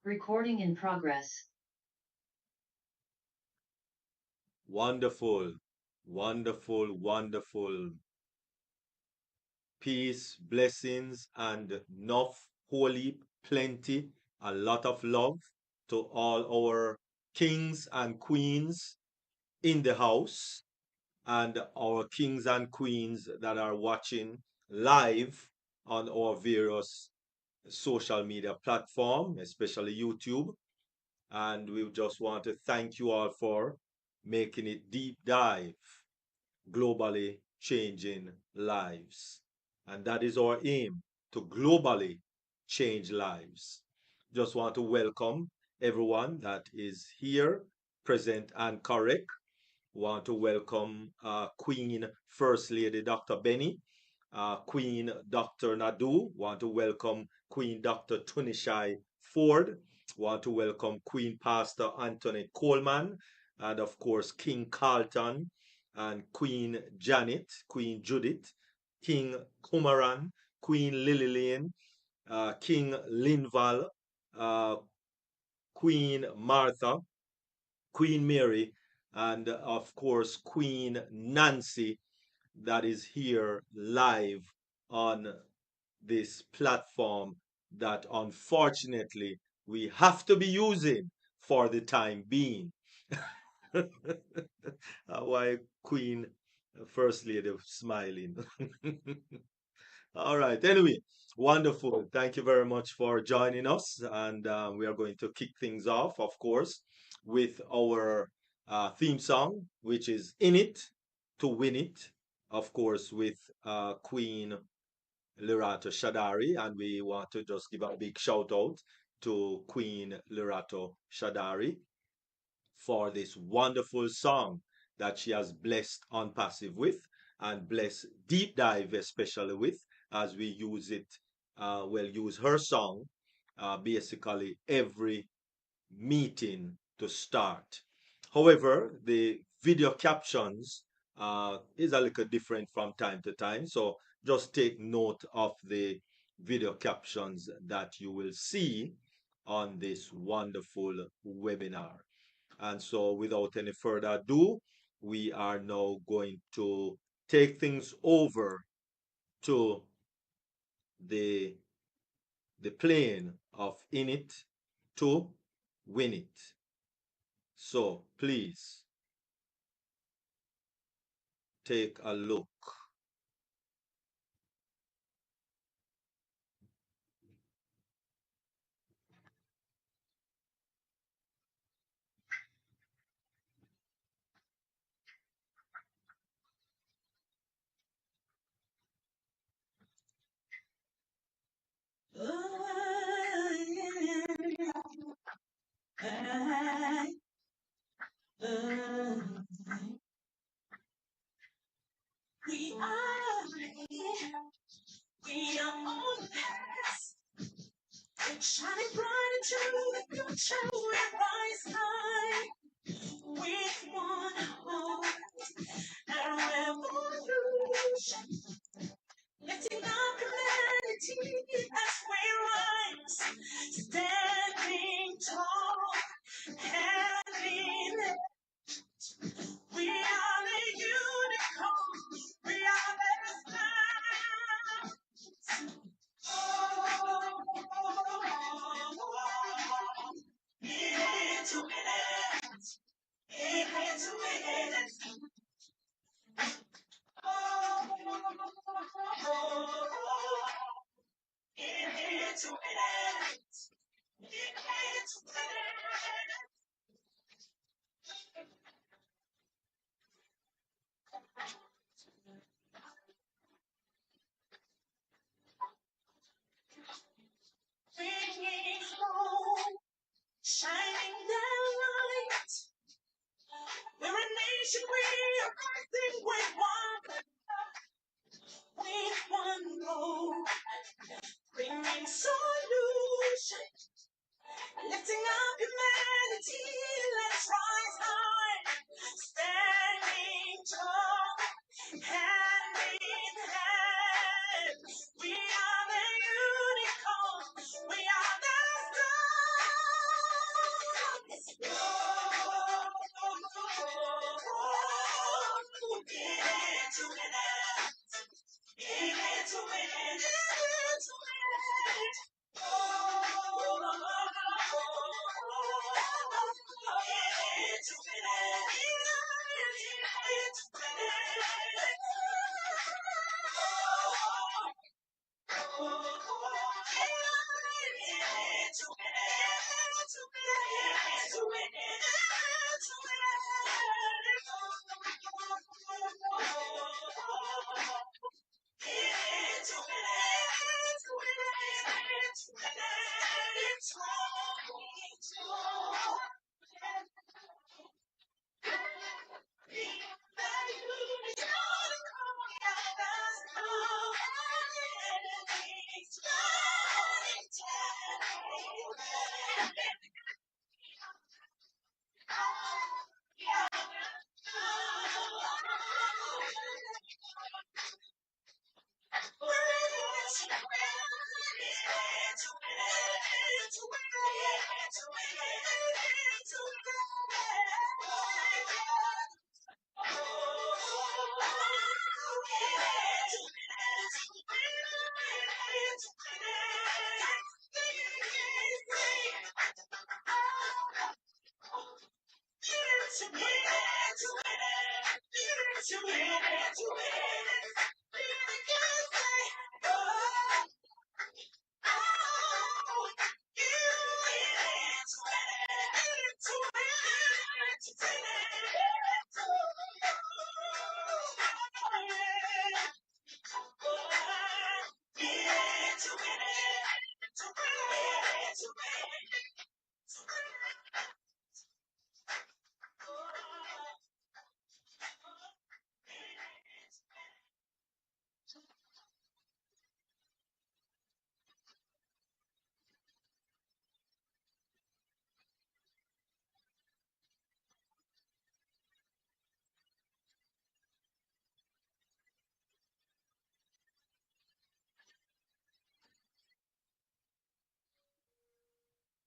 Recording in progress. Wonderful, wonderful, wonderful. Peace, blessings, and enough, holy, plenty, a lot of love to all our kings and queens in the house and our kings and queens that are watching live on our various social media platform, especially YouTube. And we just want to thank you all for making it deep dive, globally changing lives. And that is our aim, to globally change lives. Just want to welcome everyone that is here, present and correct. Want to welcome Queen First Lady Dr. Benny, Queen Dr. Nadu. Want to welcome Queen Dr. Tunishai Ford. Want to welcome Queen Pastor Anthony Coleman, and of course King Carlton and Queen Janet, Queen Judith, King Kumaran, Queen Lillian, King Linval, uh, Queen Martha, Queen Mary, and of course Queen Nancy, that is here live on this platform that unfortunately we have to be using for the time being. Why Queen First Lady smiling? All right. Anyway, wonderful. Thank you very much for joining us. And we are going to kick things off, of course, with our theme song, which is In It to Win It, of course, with Queen Lirato Shadari. And we want to just give a big shout out to Queen Lirato Shadari for this wonderful song that she has blessed on passive with and blessed deep dive especially with, as we use it, use her song basically every meeting to start. However, the video captions is a little different from time to time, so just take note of the video captions that you will see on this wonderful webinar. And so, without any further ado, we are now going to take things over to the plane of in it to win it. So please take a look. We are here. We are on the path, shining bright into the future. We rise high with one heart and revolution. Lifting up humanity as we rise, standing tall, handling. We are the unicorns. We are the stars. Oh, into it. Into it.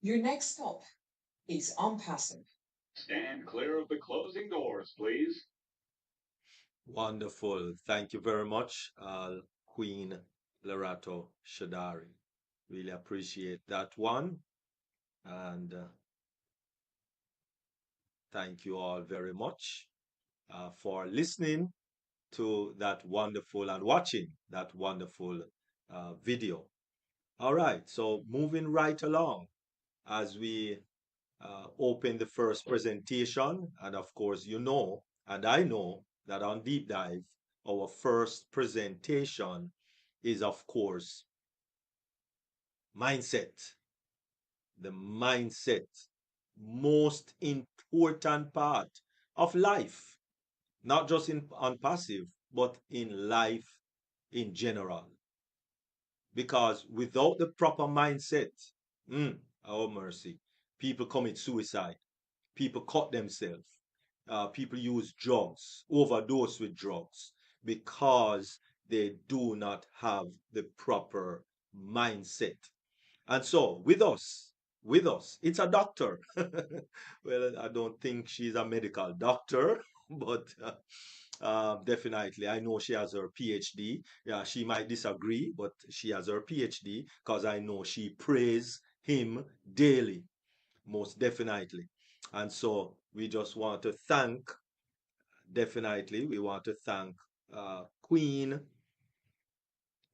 Your next stop is unpassive. Stand clear of the closing doors, please. Wonderful. Thank you very much, Queen Lerato Shadari. Really appreciate that one. And thank you all very much for listening to that wonderful and watching that wonderful video. All right, so moving right along as we open the first presentation. And of course, you know, and I know that on Deep Dive, our first presentation is, of course, mindset. The mindset, most important part of life, not just on passive, but in life in general. Because without the proper mindset, oh mercy, people commit suicide, people cut themselves, people use drugs, overdose with drugs, because they do not have the proper mindset. And so, with us, it's a doctor. Well, I don't think she's a medical doctor, but definitely, I know she has her PhD. Yeah, she might disagree, but she has her PhD because I know she prays him daily, most definitely. And so, we just want to thank, definitely, we want to thank Queen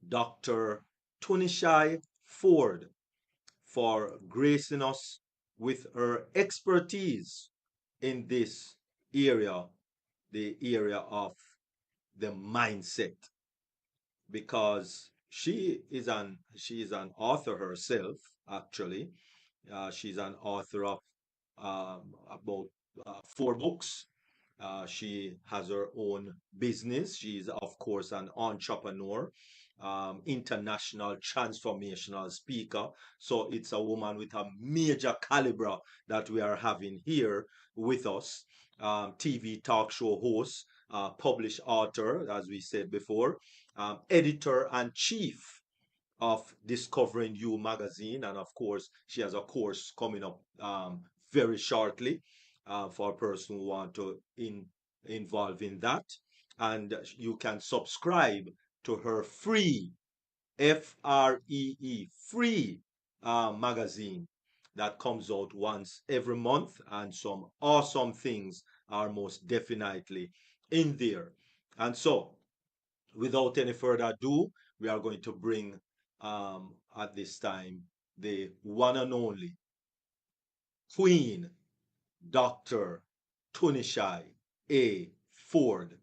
Dr. Tunishai Ford for gracing us with her expertise in this area, the area of the mindset, because she is an author herself, actually. She's an author of about 4 books. She has her own business. She's, of course, an entrepreneur, international transformational speaker. So it's a woman with a major caliber that we are having here with us. TV talk show host, published author, as we said before, editor and chief of Discovering You magazine. And of course, she has a course coming up very shortly for a person who want to involve in that. And you can subscribe to her free, free magazine that comes out once every month. And some awesome things are most definitely in there. And so, without any further ado, we are going to bring at this time the one and only Queen Dr. Tunishai A. Ford.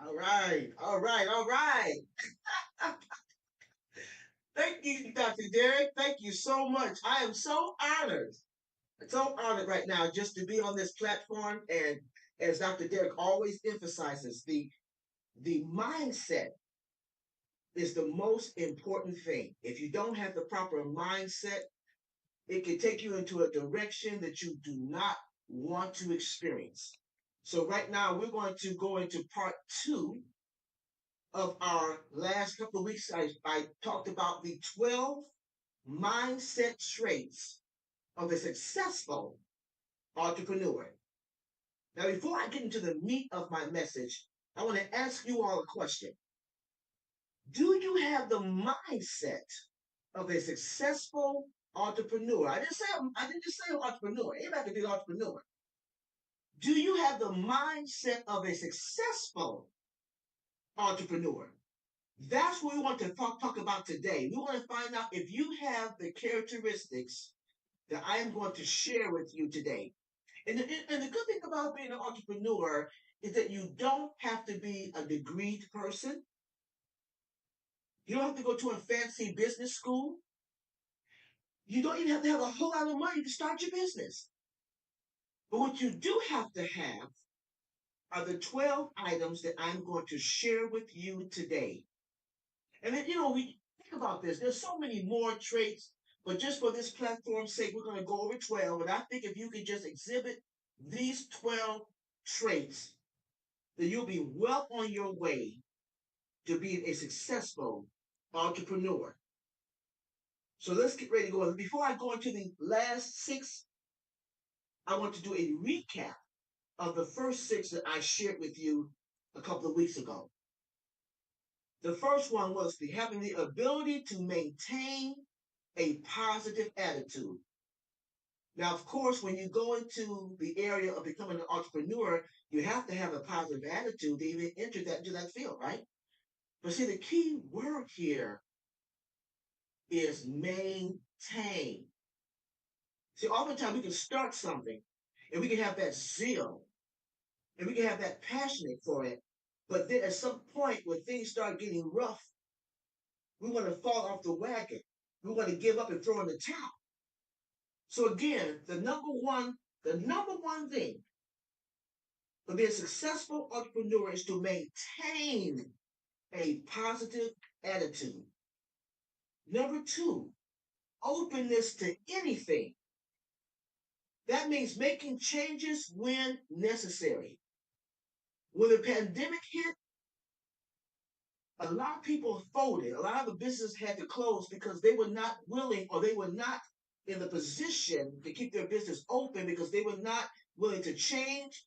All right, all right, all right. Thank you, Dr. Derek. Thank you so much. I am so honored right now just to be on this platform. And as Dr. Derek always emphasizes, the mindset is the most important thing. If you don't have the proper mindset, it can take you into a direction that you do not want to experience. So right now we're going to go into part 2 of our last couple of weeks. I talked about the 12 mindset traits of a successful entrepreneur. Now, before I get into the meat of my message, I want to ask you all a question. Do you have the mindset of a successful entrepreneur? I didn't just say entrepreneur. Anybody can be an entrepreneur. Do you have the mindset of a successful entrepreneur? That's what we want to talk about today. We want to find out if you have the characteristics that I am going to share with you today. And the good thing about being an entrepreneur is that you don't have to be a degreed person. You don't have to go to a fancy business school. You don't even have to have a whole lot of money to start your business. But what you do have to have are the 12 items that I'm going to share with you today. And then, we think about this. There's so many more traits, but just for this platform's sake, we're going to go over 12. And I think if you could just exhibit these 12 traits, then you'll be well on your way to being a successful entrepreneur. So let's get ready to go. Before I go into the last six, I want to do a recap of the first six that I shared with you a couple of weeks ago. The first one was having the ability to maintain a positive attitude. Now, of course, when you go into the area of becoming an entrepreneur, you have to have a positive attitude to even enter into that field, right? But see, the key word here is maintain. See, oftentimes we can start something and we can have that zeal and we can have that passionate for it. But then at some point when things start getting rough, we want to fall off the wagon. We want to give up and throw in the towel. So again, the number one thing for being a successful entrepreneur is to maintain a positive attitude. Number two, openness to anything. That means making changes when necessary. When the pandemic hit, a lot of people folded. A lot of the businesses had to close because they were not willing or they were not in the position to keep their business open because they were not willing to change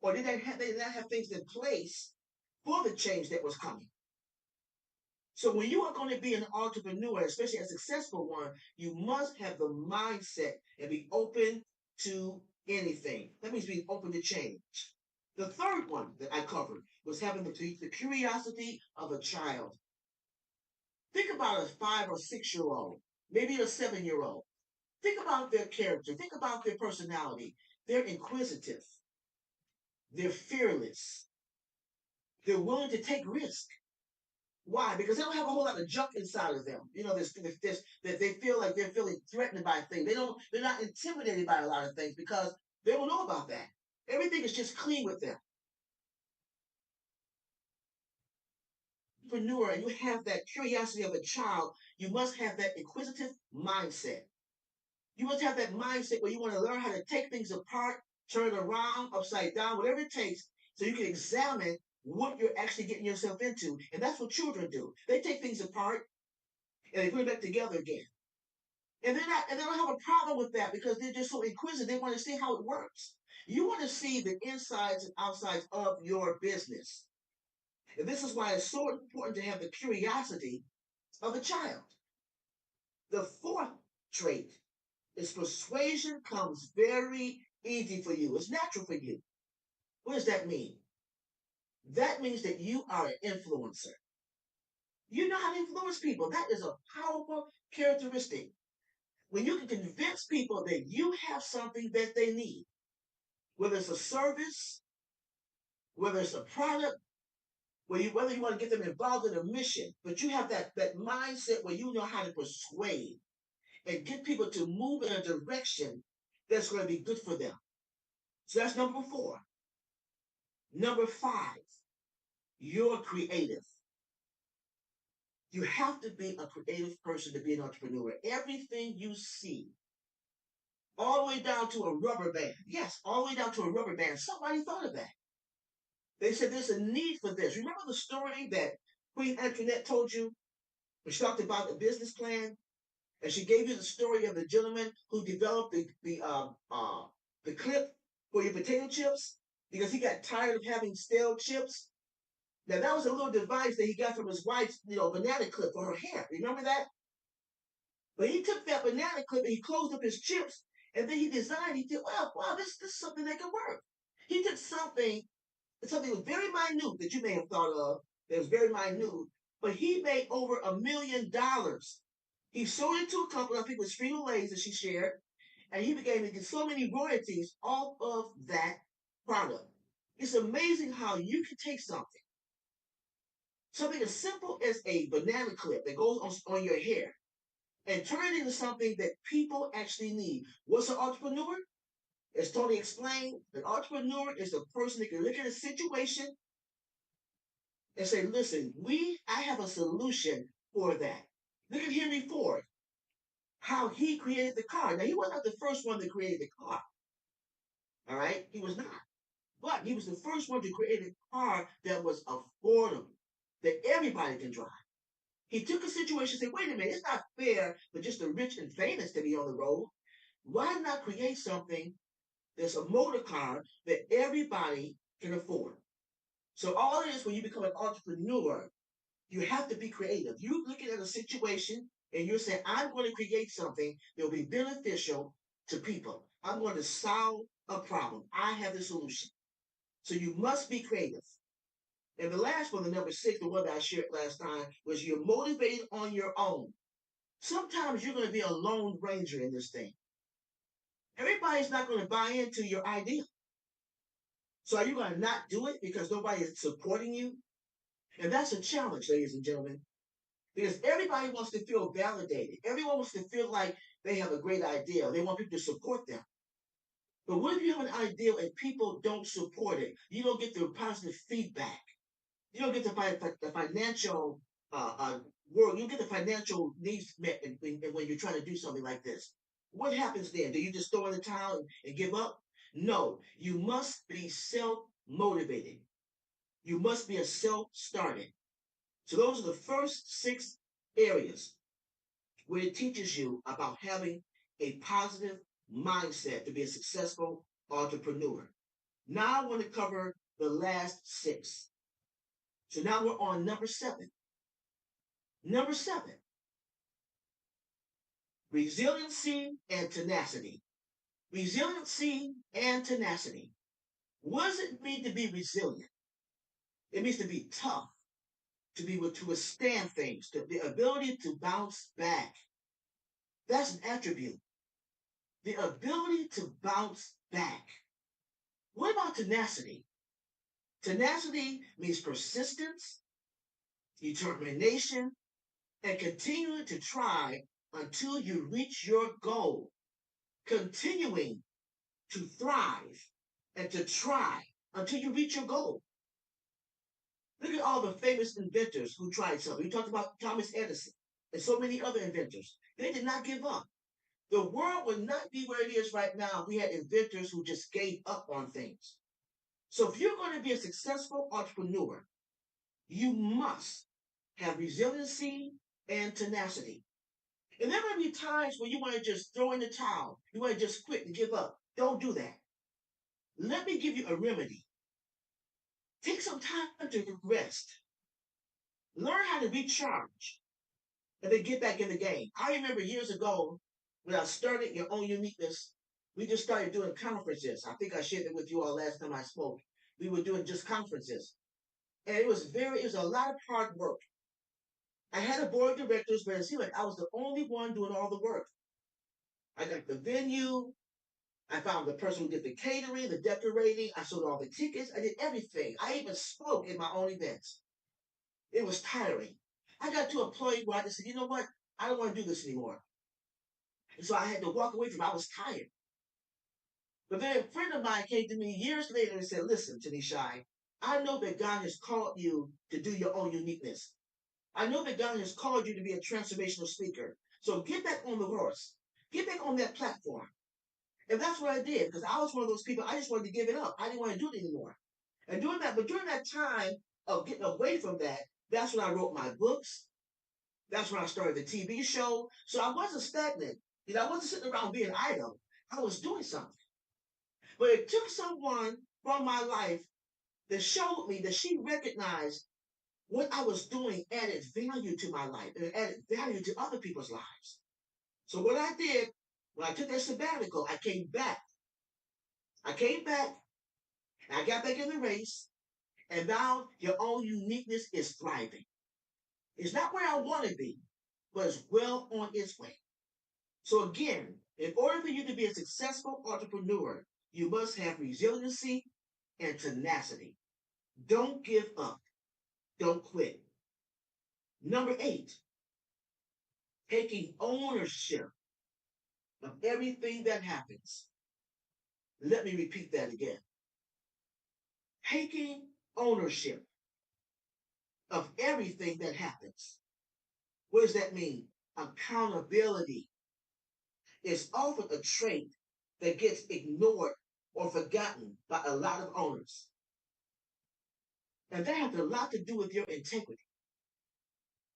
or they did not have things in place for the change that was coming. So when you are going to be an entrepreneur, especially a successful one, you must have the mindset and be open to anything. That means being open to change. The third one that I covered was having the curiosity of a child. Think about a 5 or 6 year old, maybe a 7 year old. Think about their character. Think about their personality. They're inquisitive. They're fearless. They're willing to take risk. Why? Because they don't have a whole lot of junk inside of them. This that they feel like they're feeling threatened by things. They're not intimidated by a lot of things because they don't know about that. Everything is just clean with them. Entrepreneur, and you have that curiosity of a child, you must have that inquisitive mindset. You must have that mindset where you want to learn how to take things apart, turn it around, upside down, whatever it takes, so you can examine what you're actually getting yourself into. And that's what children do. They take things apart and they put it back together again. And they don't have a problem with that because they're just so inquisitive. They want to see how it works. You want to see the insides and outsides of your business. And this is why it's so important to have the curiosity of a child. The fourth trait is persuasion comes very easy for you. It's natural for you. What does that mean? That means that you are an influencer. You know how to influence people. That is a powerful characteristic. When you can convince people that you have something that they need, whether it's a service, whether it's a product, whether you want to get them involved in a mission, but you have that mindset where you know how to persuade and get people to move in a direction that's going to be good for them. So that's number four. Number five, you're creative. You have to be a creative person to be an entrepreneur. Everything you see, all the way down to a rubber band. Yes, all the way down to a rubber band. Somebody thought of that. They said there's a need for this. Remember the story that Queen Antoinette told you when she talked about the business plan, and she gave you the story of the gentleman who developed the clip for your potato chips because he got tired of having stale chips. Now that was a little device that he got from his wife's, banana clip for her hair. Remember that? But he took that banana clip and he closed up his chips, and then he designed. He did, wow, this is something that can work. He took something that was very minute that you may have thought of that was very minute, but he made over $1 million. He sold it to a company, I think it was Frito Lay's that she shared, and he began to get so many royalties off of that product. It's amazing how you can take something as simple as a banana clip that goes on your hair, and turn it into something that people actually need. What's an entrepreneur? As Tony explained, an entrepreneur is the person that can look at a situation and say, listen, I have a solution for that. Look at Henry Ford, how he created the car. Now, he was not the first one to create the car. All right? He was not. But he was the first one to create a car that was affordable, that everybody can drive. He took a situation and said, wait a minute, it's not fair for just the rich and famous to be on the road. Why not create something that's a motor car that everybody can afford? So all it is when you become an entrepreneur, you have to be creative. You're looking at a situation and you're saying, I'm going to create something that will be beneficial to people. I'm going to solve a problem. I have the solution. So you must be creative. And the last one, the number 6, the one that I shared last time, was you're motivated on your own. Sometimes you're going to be a lone ranger in this thing. Everybody's not going to buy into your idea. So are you going to not do it because nobody is supporting you? And that's a challenge, ladies and gentlemen, because everybody wants to feel validated. Everyone wants to feel like they have a great idea. They want people to support them. But what if you have an idea and people don't support it? You don't get the positive feedback. You don't get the financial world. You get the financial needs met when you're trying to do something like this. What happens then? Do you just throw in the towel and give up? No, you must be self-motivated. You must be a self-starter. So those are the first 6 areas where it teaches you about having a positive mindset to be a successful entrepreneur. Now I want to cover the last 6. So now we're on number 7. Number 7, resiliency and tenacity. Resiliency and tenacity. What does it mean to be resilient? It means to be tough, to be able to withstand things, to the ability to bounce back. That's an attribute. The ability to bounce back. What about tenacity? Tenacity means persistence, determination, and continuing to try until you reach your goal. Continuing to thrive and to try until you reach your goal. Look at all the famous inventors who tried something. We talked about Thomas Edison and so many other inventors. They did not give up. The world would not be where it is right now if we had inventors who just gave up on things. So if you're going to be a successful entrepreneur, you must have resiliency and tenacity. And there are going to be times when you want to just throw in the towel. You want to just quit and give up. Don't do that. Let me give you a remedy. Take some time to rest. Learn how to recharge and then get back in the game. I remember years ago when I started Your Own Uniqueness, we just started doing conferences. I think I shared it with you all last time I spoke. We were doing just conferences. And it was a lot of hard work. I had a board of directors, but it seemed like I was the only one doing all the work. I got the venue. I found the person who did the catering, the decorating. I sold all the tickets. I did everything. I even spoke in my own events. It was tiring. I got to a point where I just said, you know what? I don't want to do this anymore. And so I had to walk away from it. I was tired. But then a friend of mine came to me years later and said, listen, Tunishai, I know that God has called you to do your own uniqueness. I know that God has called you to be a transformational speaker. So get back on the horse. Get back on that platform. And that's what I did because I was one of those people, I just wanted to give it up. I didn't want to do it anymore. And during that time of getting away from that, that's when I wrote my books. That's when I started the TV show. So I wasn't stagnant. I wasn't sitting around being idle. I was doing something. But it took someone from my life that showed me that she recognized what I was doing added value to my life and added value to other people's lives. So what I did, when I took that sabbatical, I came back. I came back and I got back in the race. And now Your Own Uniqueness is thriving. It's not where I want to be, but it's well on its way. So again, in order for you to be a successful entrepreneur, you must have resiliency and tenacity. Don't give up. Don't quit. Number 8, taking ownership of everything that happens. Let me repeat that again. Taking ownership of everything that happens. What does that mean? Accountability is often a trait that gets ignored or forgotten by a lot of owners. And that has a lot to do with your integrity.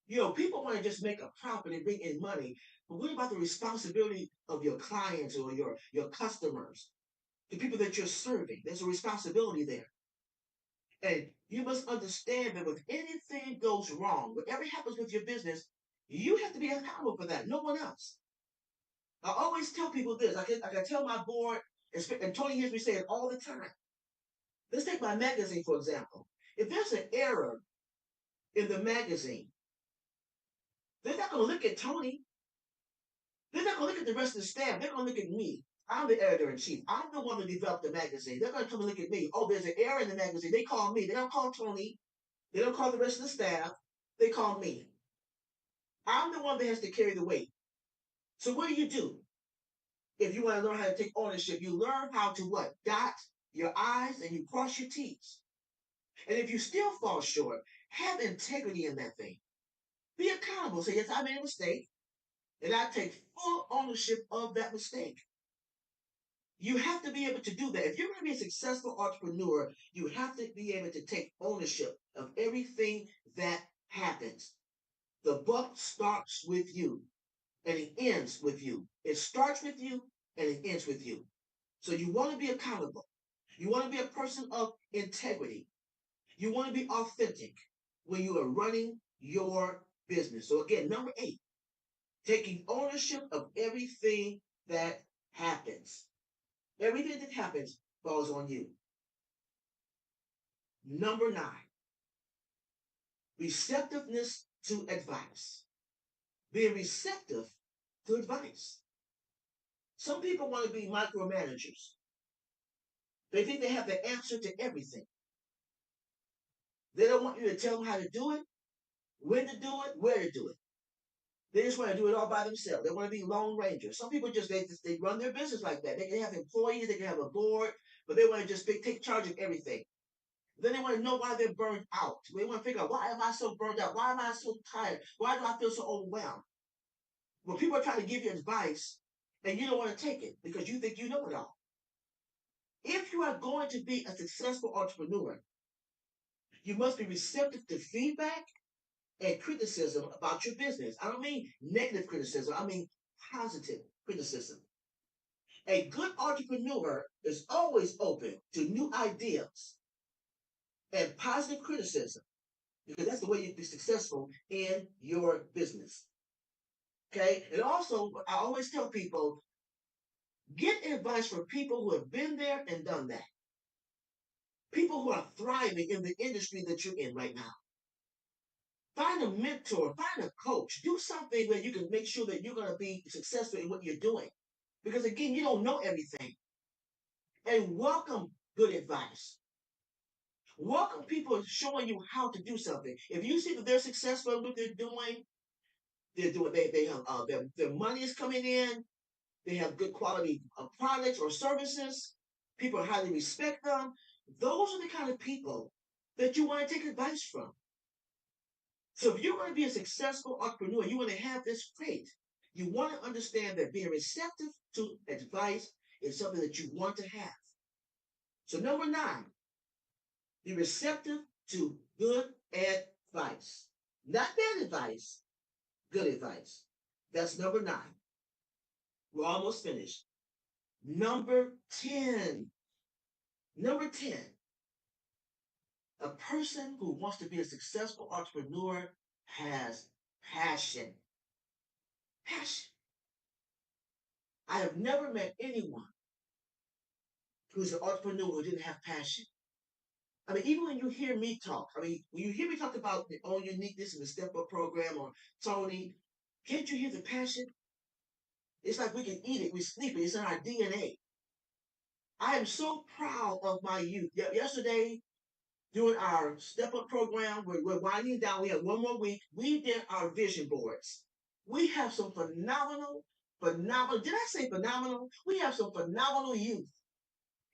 People want to just make a profit and bring in money, but what about the responsibility of your clients or your customers, the people that you're serving? There's a responsibility there. And you must understand that if anything goes wrong, whatever happens with your business, you have to be accountable for that, no one else. I always tell people this. I can tell my board, and Tony hears me say it all the time. Let's take my magazine, for example. If there's an error in the magazine, they're not going to look at Tony. They're not going to look at the rest of the staff. They're going to look at me. I'm the editor in chief. I'm the one who developed the magazine. They're going to come and look at me. Oh, there's an error in the magazine. They call me. They don't call Tony. They don't call the rest of the staff. They call me. I'm the one that has to carry the weight. So what do? If you want to learn how to take ownership, you learn how to what? Dot your I's and you cross your T's. And if you still fall short, have integrity in that thing. Be accountable. Say, yes, I made a mistake, and I take full ownership of that mistake. You have to be able to do that. If you're going to be a successful entrepreneur, you have to be able to take ownership of everything that happens. The buck starts with you and it ends with you. It starts with you and it ends with you. So you want to be accountable. You want to be a person of integrity. You want to be authentic when you are running your business. So again, number 8, taking ownership of everything that happens. Everything that happens falls on you. Number 9, receptiveness to advice. Being receptive to advice. Some people want to be micromanagers. They think they have the answer to everything. They don't want you to tell them how to do it, when to do it, where to do it. They just want to do it all by themselves. They want to be lone rangers. Some people they run their business like that. They can have employees, they can have a board, but they want to just take charge of everything. Then they want to know why they're burned out. They want to figure out, why am I so burned out? Why am I so tired? Why do I feel so overwhelmed? When people are trying to give you advice and you don't want to take it because you think you know it all. If you are going to be a successful entrepreneur, you must be receptive to feedback and criticism about your business. I don't mean negative criticism, I mean positive criticism. A good entrepreneur is always open to new ideas and positive criticism because that's the way you be successful in your business. Okay? And also, I always tell people get advice from people who have been there and done that. People who are thriving in the industry that you're in right now. Find a mentor, find a coach, do something where you can make sure that you're going to be successful in what you're doing. Because again, you don't know everything. And welcome good advice. Welcome people showing you how to do something. If you see that they're successful in what they have their money is coming in, they have good quality products or services, people highly respect them. Those are the kind of people that you want to take advice from. So if you're going to be a successful entrepreneur, you want to have this trait. You want to understand that being receptive to advice is something that you want to have. So number 9, be receptive to good advice. Not bad advice, good advice. That's number 9. We're almost finished. Number 10. Number 10. A person who wants to be a successful entrepreneur has passion. Passion. I have never met anyone who's an entrepreneur who didn't have passion. I mean, even when you hear me talk, when you hear me talk about the own uniqueness and the Step Up program or Tony, can't you hear the passion? It's like we can eat it, we sleep it, it's in our DNA. I am so proud of my youth. Yesterday, during our Step Up program, we're winding down. We have one more week. We did our vision boards. We have some phenomenal, did I say phenomenal? We have some phenomenal youth.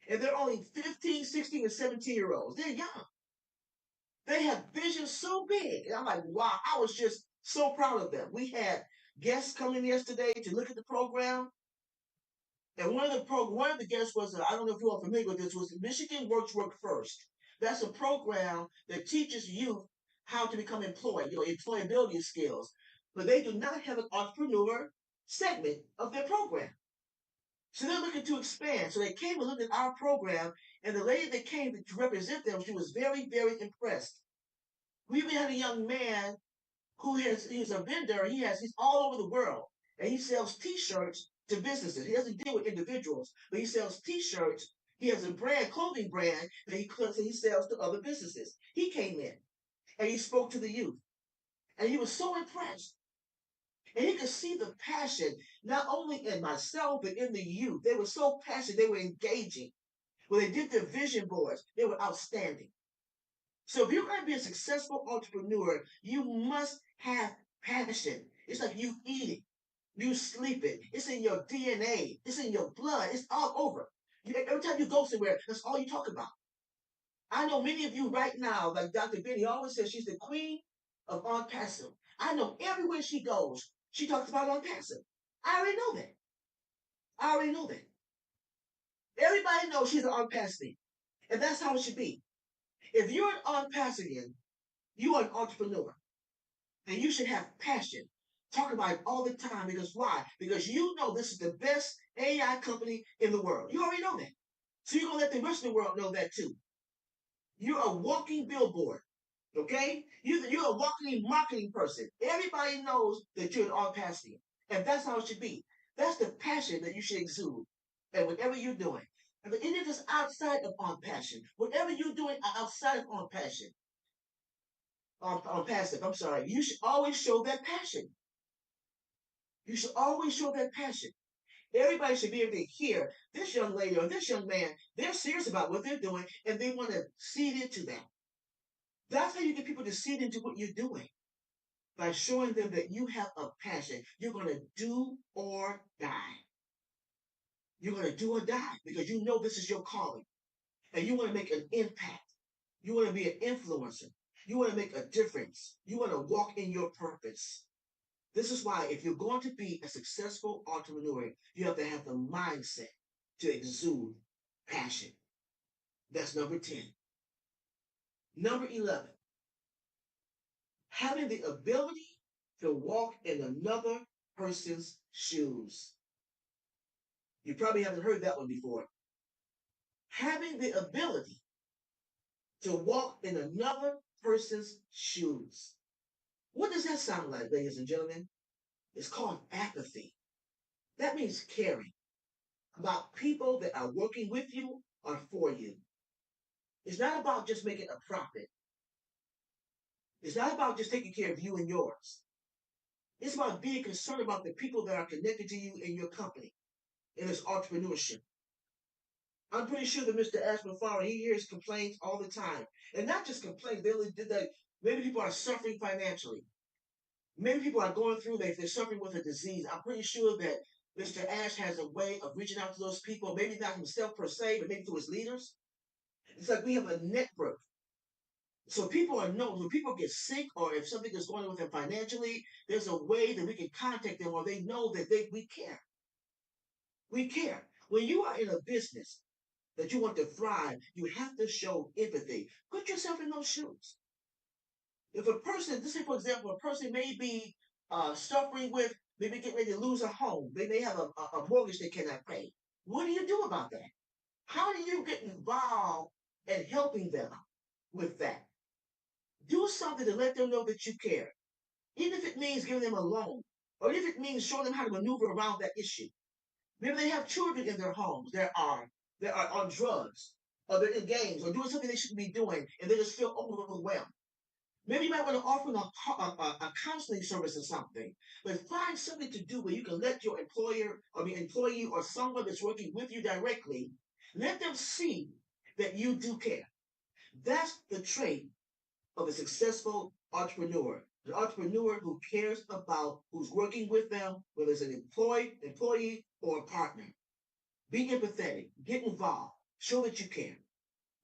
And they're only 15, 16, and 17-year-olds. They're young. They have visions so big. And I'm like, wow, I was just so proud of them. We had guests coming yesterday to look at the program. And one of the guests was, I don't know if you are familiar with this, was Michigan Work First. That's a program that teaches youth how to become employed, employability skills, but they do not have an entrepreneur segment of their program. So they're looking to expand. So they came and looked at our program, and the lady that came to represent them, she was very, very impressed. We even had a young man he's a vendor. He's all over the world, and he sells T-shirts to businesses. He doesn't deal with individuals, but he sells T-shirts. He has a clothing brand that he sells to other businesses. He came in and he spoke to the youth, and he was so impressed. And he could see the passion, not only in myself, but in the youth. They were so passionate, they were engaging. When they did their vision boards, they were outstanding. So if you're going to be a successful entrepreneur, you must have passion. It's like you eat it, you sleep it. It's in your DNA. It's in your blood. It's all over. Every time you go somewhere, that's all you talk about. I know many of you right now, like DrBenny always says, she's the queen of on passive. I know everywhere she goes, she talks about on passive. I already know that. I already know that. Everybody knows she's an on passive, and that's how it should be. If you're an on passive, you are an entrepreneur. And you should have passion. Talk about it all the time because why? Because you know this is the best AI company in the world. You already know that. So you're going to let the rest of the world know that too. You're a walking billboard. Okay? You're a walking marketing person. Everybody knows that you're an on-passion. And that's how it should be. That's the passion that you should exude. And whatever you're doing. And even if it's outside of on passion, whatever you're doing outside of on passion, on passive, I'm sorry, you should always show that passion. You should always show that passion. Everybody should be able to hear this young lady or this young man, they're serious about what they're doing and they want to seed into that. That's how you get people to seed into what you're doing by showing them that you have a passion. You're going to do or die. You're going to do or die because you know this is your calling and you want to make an impact. You want to be an influencer. You want to make a difference. You want to walk in your purpose. This is why if you're going to be a successful entrepreneur, you have to have the mindset to exude passion. That's number 10. Number 11, having the ability to walk in another person's shoes. You probably haven't heard that one before. Having the ability to walk in another person's shoes. What does that sound like, ladies and gentlemen? It's called apathy. That means caring about people that are working with you or for you. It's not about just making a profit. It's not about just taking care of you and yours. It's about being concerned about the people that are connected to you in your company, in this entrepreneurship. I'm pretty sure that Mr. Ashman Farmer, he hears complaints all the time. And not just complaints, maybe people are suffering financially. Maybe people are going through, they're suffering with a disease. I'm pretty sure that Mr. Ash has a way of reaching out to those people, maybe not himself per se, but maybe through his leaders. It's like we have a network. So people are known when people get sick or if something is going on with them financially, there's a way that we can contact them or they know that we care. We care. When you are in a business that you want to thrive, you have to show empathy. Put yourself in those shoes. If a person, let's say for example, a person may be suffering with, maybe getting ready to lose a home, they may have a mortgage they cannot pay. What do you do about that? How do you get involved in helping them with that? Do something to let them know that you care. Even if it means giving them a loan, or if it means showing them how to maneuver around that issue. Maybe they have children in their homes that are on drugs, or they're in gangs, or doing something they shouldn't be doing, and they just feel overwhelmed. Maybe you might want to offer them a counseling service or something, but find something to do where you can let your employer or the employee or someone that's working with you directly, let them see that you do care. That's the trait of a successful entrepreneur. An entrepreneur who cares about who's working with them, whether it's an employee, or a partner. Be empathetic, get involved, show that you care.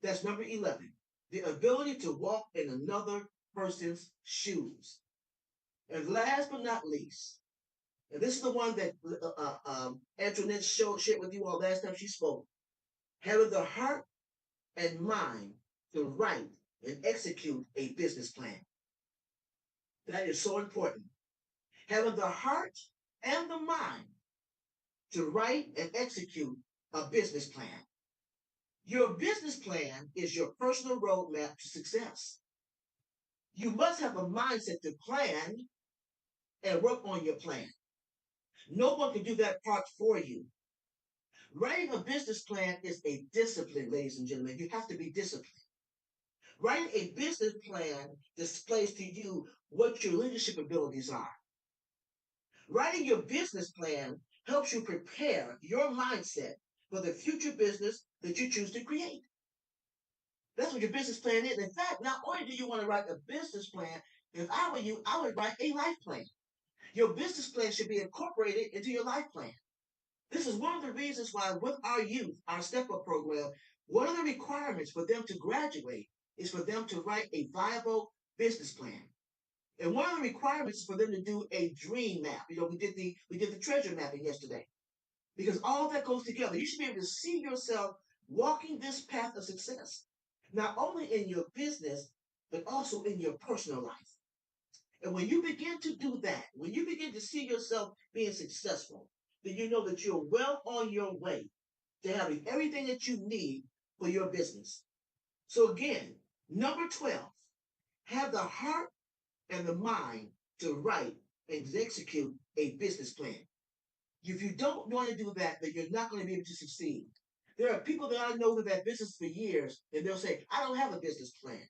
That's number 11. The ability to walk in another person's shoes. And last but not least, and this is the one that Antoinette shared with you all last time she spoke, having the heart and mind to write and execute a business plan. That is so important. Having the heart and the mind to write and execute a business plan. Your business plan is your personal roadmap to success. You must have a mindset to plan and work on your plan. No one can do that part for you. Writing a business plan is a discipline, ladies and gentlemen. You have to be disciplined. Writing a business plan displays to you what your leadership abilities are. Writing your business plan helps you prepare your mindset for the future business that you choose to create. That's what your business plan is. In fact, not only do you want to write a business plan, if I were you, I would write a life plan. Your business plan should be incorporated into your life plan. This is one of the reasons why, with our youth, our Step Up program, one of the requirements for them to graduate is for them to write a viable business plan. And one of the requirements is for them to do a dream map. We did the treasure mapping yesterday because all of that goes together. You should be able to see yourself walking this path of success, not only in your business but also in your personal life. And when you begin to do that, when you begin to see yourself being successful, then you know that you're well on your way to having everything that you need for your business. So again, number 12, have the heart and the mind to write and execute a business plan. If you don't want to do that, then you're not going to be able to succeed. There are people that I know that have had business for years, and they'll say, I don't have a business plan.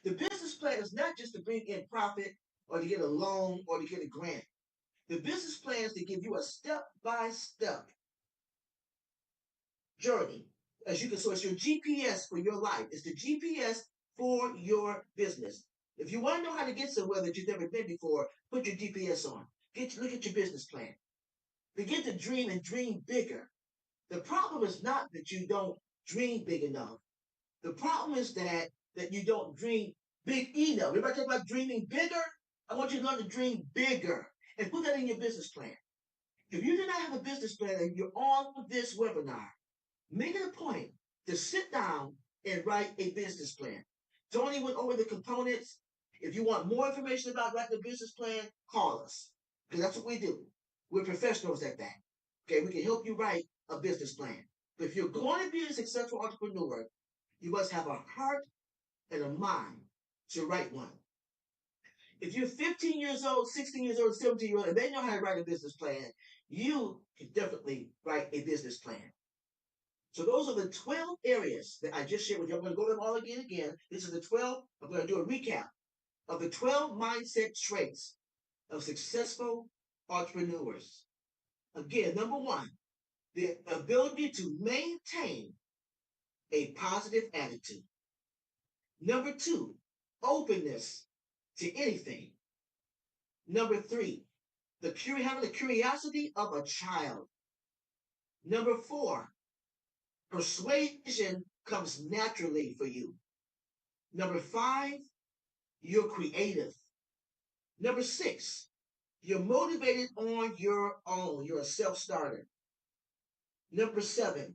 The business plan is not just to bring in profit or to get a loan or to get a grant. The business plan is to give you a step-by-step journey. As you can, so it's your GPS for your life. It's the GPS for your business. If you want to know how to get somewhere that you've never been before, put your GPS on. Look at your business plan. Begin to dream and dream bigger. The problem is not that you don't dream big enough. The problem is that you don't dream big enough. Everybody talk about dreaming bigger. I want you to learn to dream bigger and put that in your business plan. If you do not have a business plan and you're on this webinar, make it a point to sit down and write a business plan. Tony went over the components. If you want more information about writing a business plan, call us because that's what we do. We're professionals at that. Okay, we can help you write a business plan. But if you're going to be a successful entrepreneur, you must have a heart and a mind to write one. If you're 15 years old, 16 years old, 17-year-old, and they know how to write a business plan, you can definitely write a business plan. So those are the 12 areas that I just shared with you. I'm going to go over them all again. This is the 12. I'm going to do a recap of the 12 mindset traits of successful entrepreneurs. Again, number 1, the ability to maintain a positive attitude. Number 2, openness to anything. Number 3, having the curiosity of a child. Number 4, persuasion comes naturally for you. Number 5, you're creative. Number 6, you're motivated on your own. You're a self-starter. Number 7,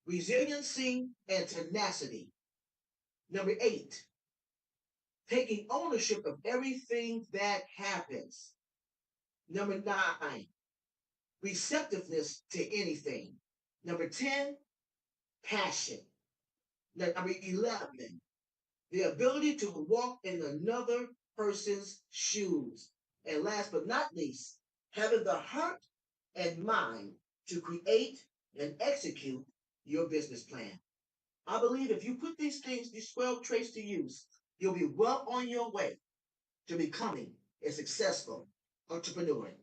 resiliency and tenacity. Number 8, taking ownership of everything that happens. Number 9, receptiveness to anything. Number 10, passion. Number 11, the ability to walk in another person's shoes. And last but not least, having the heart and mind to create and execute your business plan. I believe if you put these 12 traits to use, you'll be well on your way to becoming a successful entrepreneur.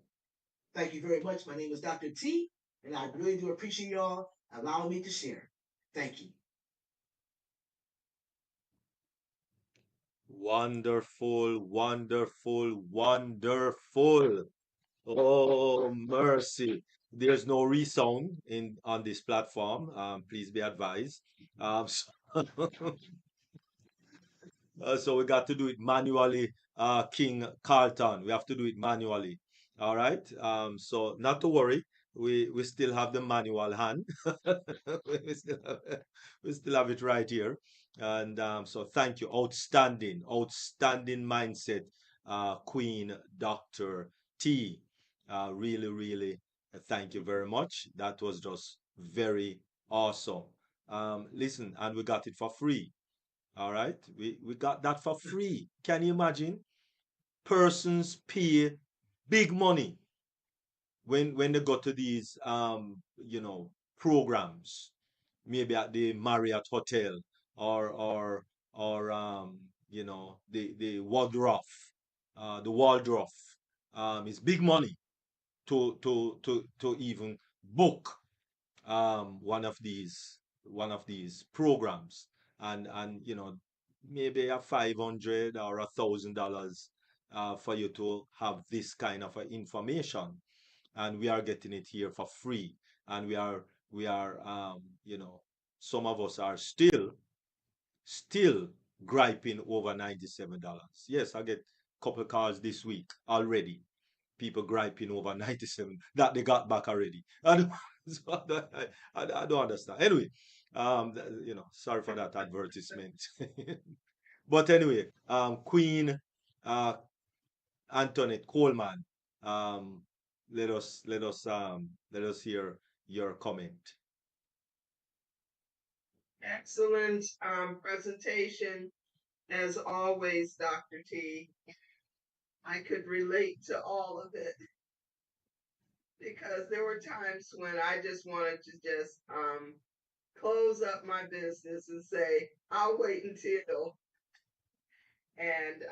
Thank you very much. My name is Dr. T, and I really do appreciate y'all allowing me to share. Thank you. Wonderful, wonderful, wonderful. Oh, mercy. There's no resound on this platform. Please be advised. So, so we got to do it manually, King Carlton. We have to do it manually. All right. So not to worry. We still have the manual hand. we still have, we still have it right here. And so thank you. Outstanding, outstanding mindset. Queen Dr. T. Really, really thank you very much. That was just very awesome. Listen, and we got it for free. All right, we got that for free. Can you imagine? Persons pay big money when they go to these programs, maybe at the Marriott Hotel or the Waldorf. It's big money to even book one of these programs, and maybe a $500 or $1,000 for you to have this kind of information, and we are getting it here for free, and we are some of us are still griping over $97. Yes, I get a couple of calls this week already, people griping over 97 that they got back already. I don't understand. Anyway, sorry for that advertisement. But anyway, Queen uh, Antoinette Coleman, um, let us hear your comment. Excellent presentation as always, Dr. T. I could relate to all of it because there were times when I just wanted to just close up my business and say, I'll wait until, and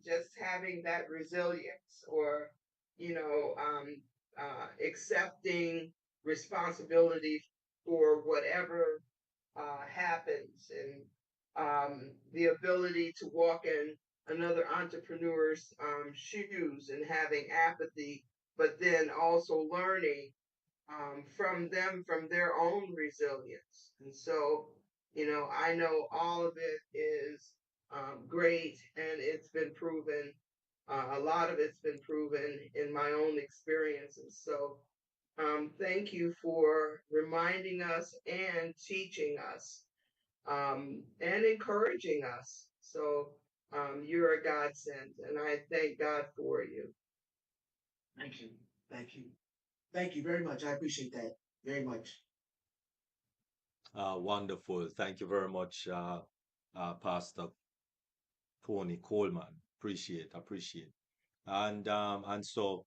just having that resilience or, accepting responsibility for whatever happens, and the ability to walk in another entrepreneur's shoes and having apathy, but then also learning from them, from their own resilience. And so, I know all of it is great, and it's been proven. A lot of it's been proven in my own experiences. So, thank you for reminding us and teaching us and encouraging us. So, you're a godsend, and I thank God for you. Thank you. Thank you. Thank you very much. I appreciate that very much. Wonderful. Thank you very much, Pastor Tony Coleman. Appreciate. And so,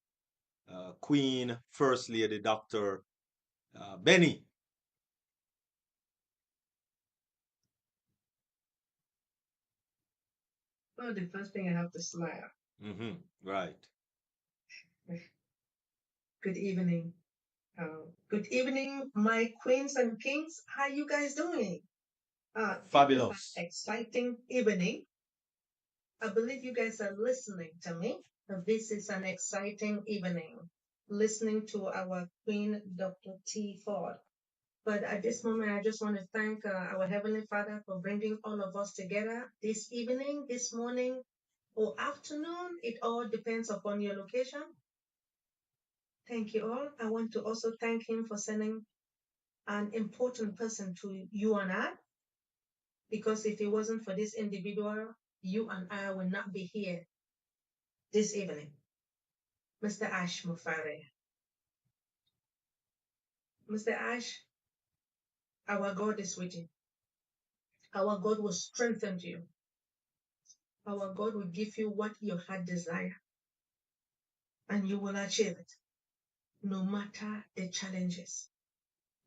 Queen First Lady Dr. Benny. Well, the first thing I have to smile. Right. Good evening. Good evening, my queens and kings. How you guys doing? Fabulous. Exciting evening. I believe you guys are listening to me. This is an exciting evening. Listening to our Queen, Dr. T. Ford. But at this moment, I just want to thank our Heavenly Father for bringing all of us together this evening, this morning, or afternoon. It all depends upon your location. Thank you all. I want to also thank him for sending an important person to you and I, because if it wasn't for this individual, you and I will not be here this evening. Mr. Ash Mufare. Mr. Ash, our God is with you. Our God will strengthen you. Our God will give you what your heart desire, and you will achieve it, no matter the challenges.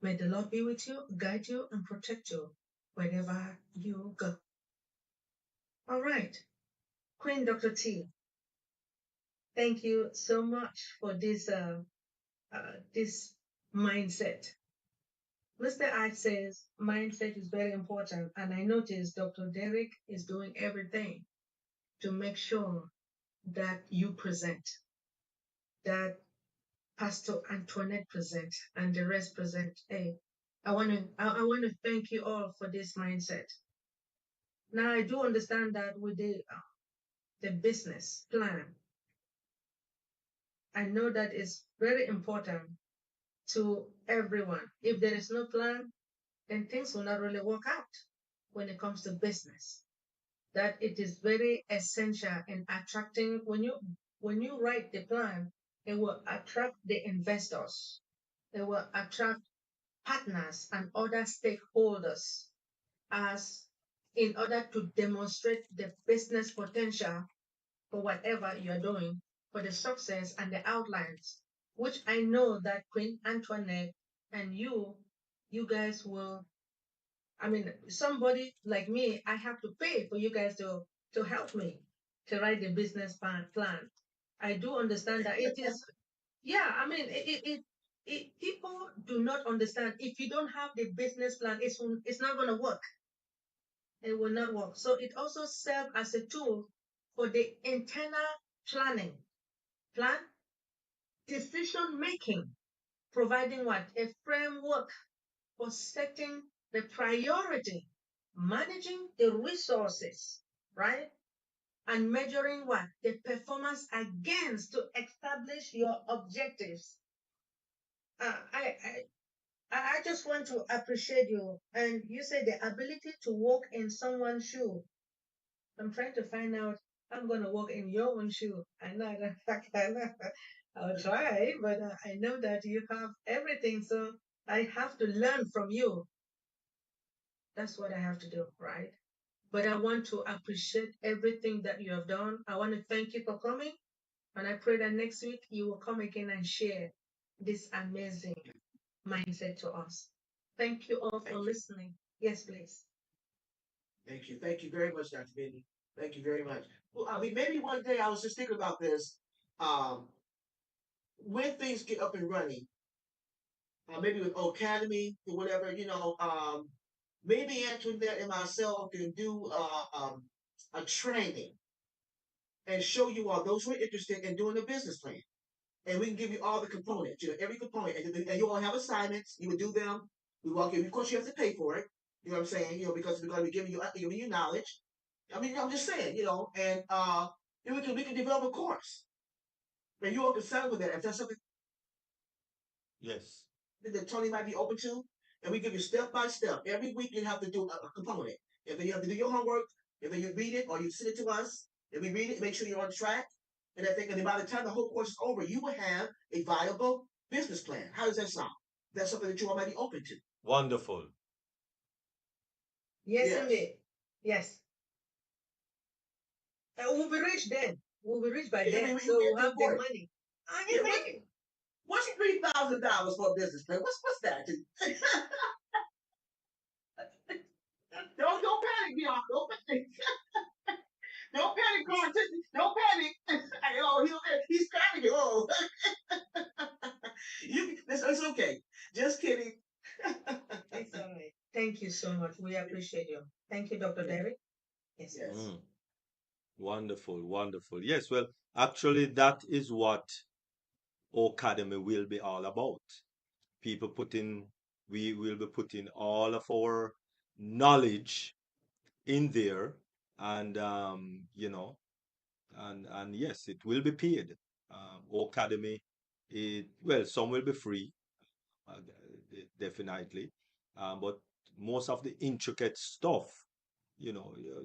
May the Lord be with you, guide you, and protect you wherever you go. All right, Queen Dr. T, thank you so much for this mindset. Mr. I says mindset is very important, and I noticed Dr. Derek is doing everything to make sure that you present, that Pastor Antoinette present, and the rest present. Hey, I want to thank you all for this mindset. Now I do understand that with the business plan, I know that is very important to everyone. If there is no plan, then things will not really work out when it comes to business. that it is very essential in attracting when you write the plan, it will attract the investors, it will attract partners and other stakeholders as in order to demonstrate the business potential for whatever you're doing, for the success and the outlines, which I know that Queen Antoinette and you guys will. I mean, somebody like me, I have to pay for you guys to help me to write the business plan. I do understand that it is, yeah. I mean, people do not understand if you don't have the business plan, it's not going to work. It will not work. So it also serves as a tool for the internal planning, plan decision making, providing what a framework for setting the priority, managing the resources, right? And measuring what? The performance against to establish your objectives. Uh, I, I, I just want to appreciate you. And you said the ability to walk in someone's shoe. I'm trying to find out. I'm going to walk in your own shoe. I know that I can. I'll try, but I know that you have everything. So I have to learn from you. That's what I have to do, right? But I want to appreciate everything that you have done. I want to thank you for coming. And I pray that next week you will come again and share this amazing mindset to us. Thank you all for listening. Yes, please. Thank you. Thank you very much, Dr. Benny. Thank you very much. Well, I mean, maybe one day I was just thinking about this. Um, when things get up and running, maybe with Academy or whatever, maybe Antoinette and myself can do a training and show you all those who are interested in doing a business plan. And we can give you all the components, every component, and you all have assignments. You would do them. We walk in. Of course, you have to pay for it. You know what I'm saying? Because we're going to be giving you knowledge. I mean, I'm just saying, and then we can develop a course, and you all can settle with that. If that's something Yes. that Tony might be open to, and we give you step by step. Every week you have to do a component. And then you have to do your homework, and then you read it or you send it to us, and we read it, make sure you're on track. And I think, and then by the time the whole course is over, you will have a viable business plan. How does that sound? That's something that you all might be open to. Wonderful. Yes, Yes. indeed. Yes. We'll be rich then. We'll be rich by Yeah, then. we So we'll can have the afford it. money. I Yeah, mean, what's $3,000 for a business plan? What's that? Don't panic, y'all. Don't panic. Don't panic, Carlton. Don't panic. Oh, he's panicking. Oh, it's okay. Just kidding. it's all right. Thank you so much. We appreciate you. Thank you, Dr. Derek. Yes. Yes. Mm. Wonderful, wonderful. Yes, well, actually, that is what Academy will be all about. People putting, we will be putting all of our knowledge in there, and and yes, it will be paid. Academy, well, some will be free, definitely, but most of the intricate stuff, you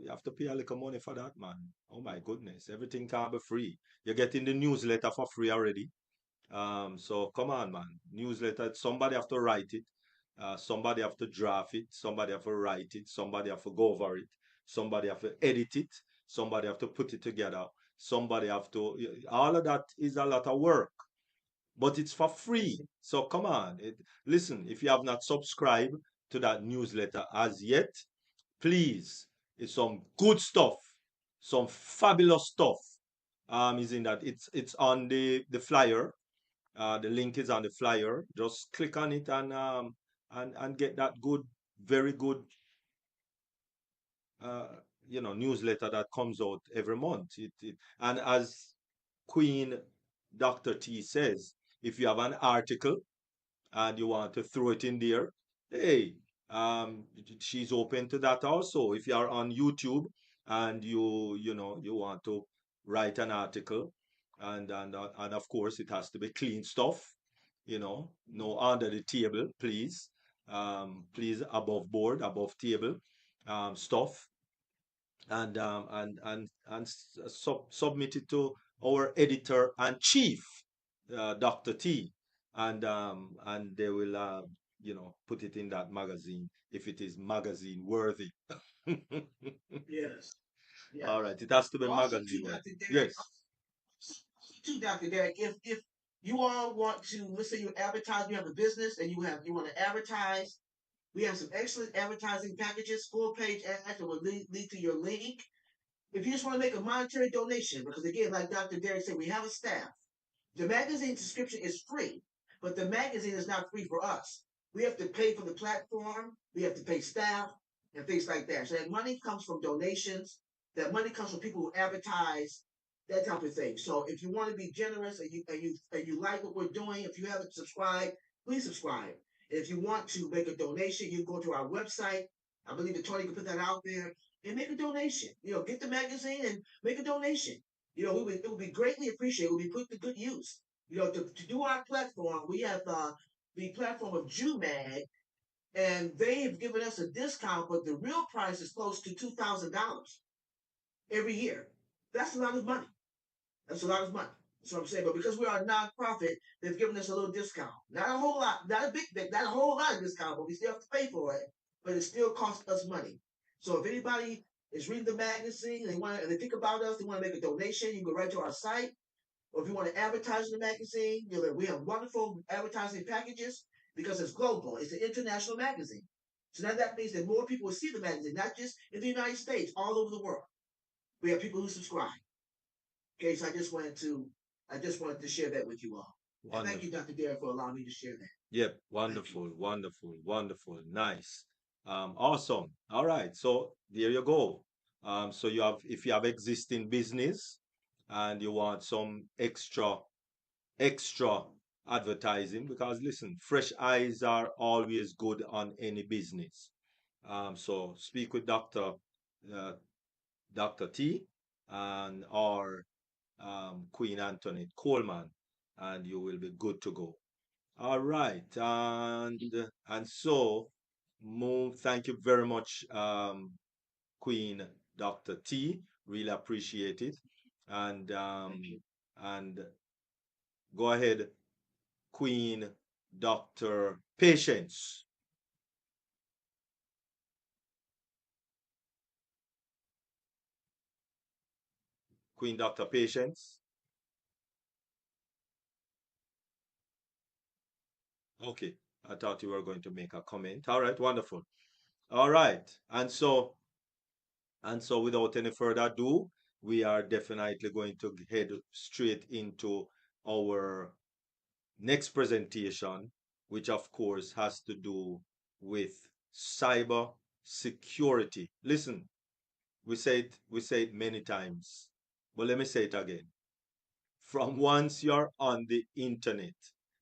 have to pay a little money for that, man. Oh my goodness, everything can't be free. You're getting the newsletter for free already. So come on, man. Newsletter, somebody have to write it. Somebody have to draft it. Somebody have to write it. Somebody have to go over it. Somebody have to edit it. Somebody have to put it together. Somebody have to, all of that is a lot of work, but it's for free. So come on. Listen, if you have not subscribed to that newsletter as yet, please, it's some good stuff, some fabulous stuff. Is in that it's on the flyer. The link is on the flyer. Just click on it and get that good, very good uh newsletter that comes out every month. And as Queen Dr. T says, if you have an article and you want to throw it in there, hey, she's open to that also. If you are on YouTube and you want to write an article, and of course it has to be clean stuff, no under the table, please. Please above board, above table stuff. and submit it to our editor and chief, Dr. T, and they will put it in that magazine if it is magazine worthy. Yes. All Yes. right, it has to be Also, magazine too, worthy. Dr. Derek, Yes. Dr. Derek, if you all want to, let's say you advertise, you have a business and you want to advertise, we have some excellent advertising packages, full page ads that will lead to your link. If you just want to make a monetary donation, because again, like Dr. Derek said, we have a staff. The magazine subscription is free, but the magazine is not free for us. We have to pay for the platform, we have to pay staff, and things like that. So that money comes from donations, that money comes from people who advertise, that type of thing. So if you want to be generous and you like what we're doing, if you haven't subscribed, please subscribe. And if you want to make a donation, you go to our website. I believe that Tony can put that out there and make a donation. Get the magazine and make a donation. It would be greatly appreciated. It would be put to good use. To do our platform, we have the platform of JUMAG, and they have given us a discount, but the real price is close to $2,000 every year. That's a lot of money. That's a lot of money. That's what I'm saying. But because we are a nonprofit, they've given us a little discount. Not a whole lot, not a big, not a whole lot of discount, but we still have to pay for it. But it still costs us money. So if anybody is reading the magazine and they think about us, they want to make a donation, you go right to our site. Or if you want to advertise in the magazine, we have wonderful advertising packages because it's global. It's an international magazine. So now that means that more people will see the magazine, not just in the United States, all over the world. We have people who subscribe. Okay, so I just wanted to share that with you all. And thank you, Wonderful. Dr. Derek, for allowing me to share that. Yep. Thank you. Wonderful. Wonderful. Wonderful. Nice. Awesome. All right. So there you go. So if you have existing business and you want some extra advertising, because listen, fresh eyes are always good on any business. So speak with uh, Dr. T and or Queen Antoinette Coleman, and you will be good to go. All right, and so move. Thank you very much, Queen Dr. T. Really appreciate it, and Thank you. and go ahead, Queen Dr. Patience. Queen Dr. Patience. Okay, I thought you were going to make a comment. All right, wonderful. All right, and so without any further ado, we are definitely going to head straight into our next presentation, which of course has to do with cyber security. Listen, we say it many times, but let me say it again. From once you're on the internet,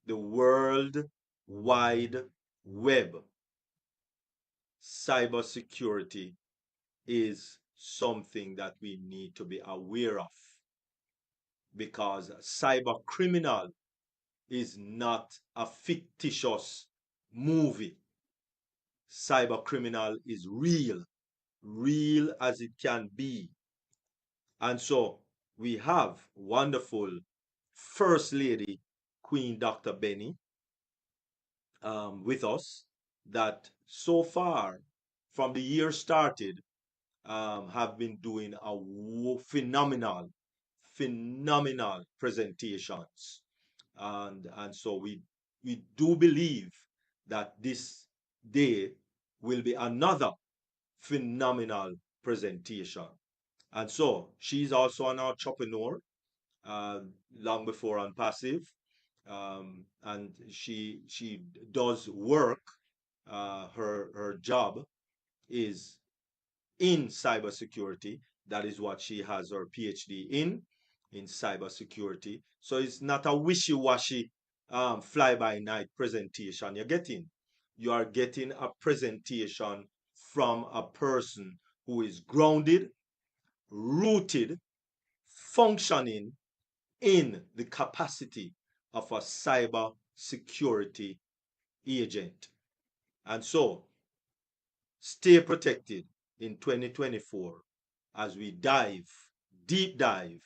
the world wide web, cybersecurity is something that we need to be aware of because cyber criminal is not a fictitious movie. Cyber criminal is real, real as it can be. And so we have wonderful First Lady Queen Dr. Benny with us that so far from the year started have been doing a phenomenal presentations, and so we do believe that this day will be another phenomenal presentation. And so she's also an entrepreneur, uh, long before on passive, and she does work. Her job is in cybersecurity. That is what she has her PhD in cybersecurity. So it's not a wishy-washy fly-by-night presentation you're getting. You are getting a presentation from a person who is grounded, rooted, functioning in the capacity of a cyber security agent. And so stay protected in 2024. as we deep dive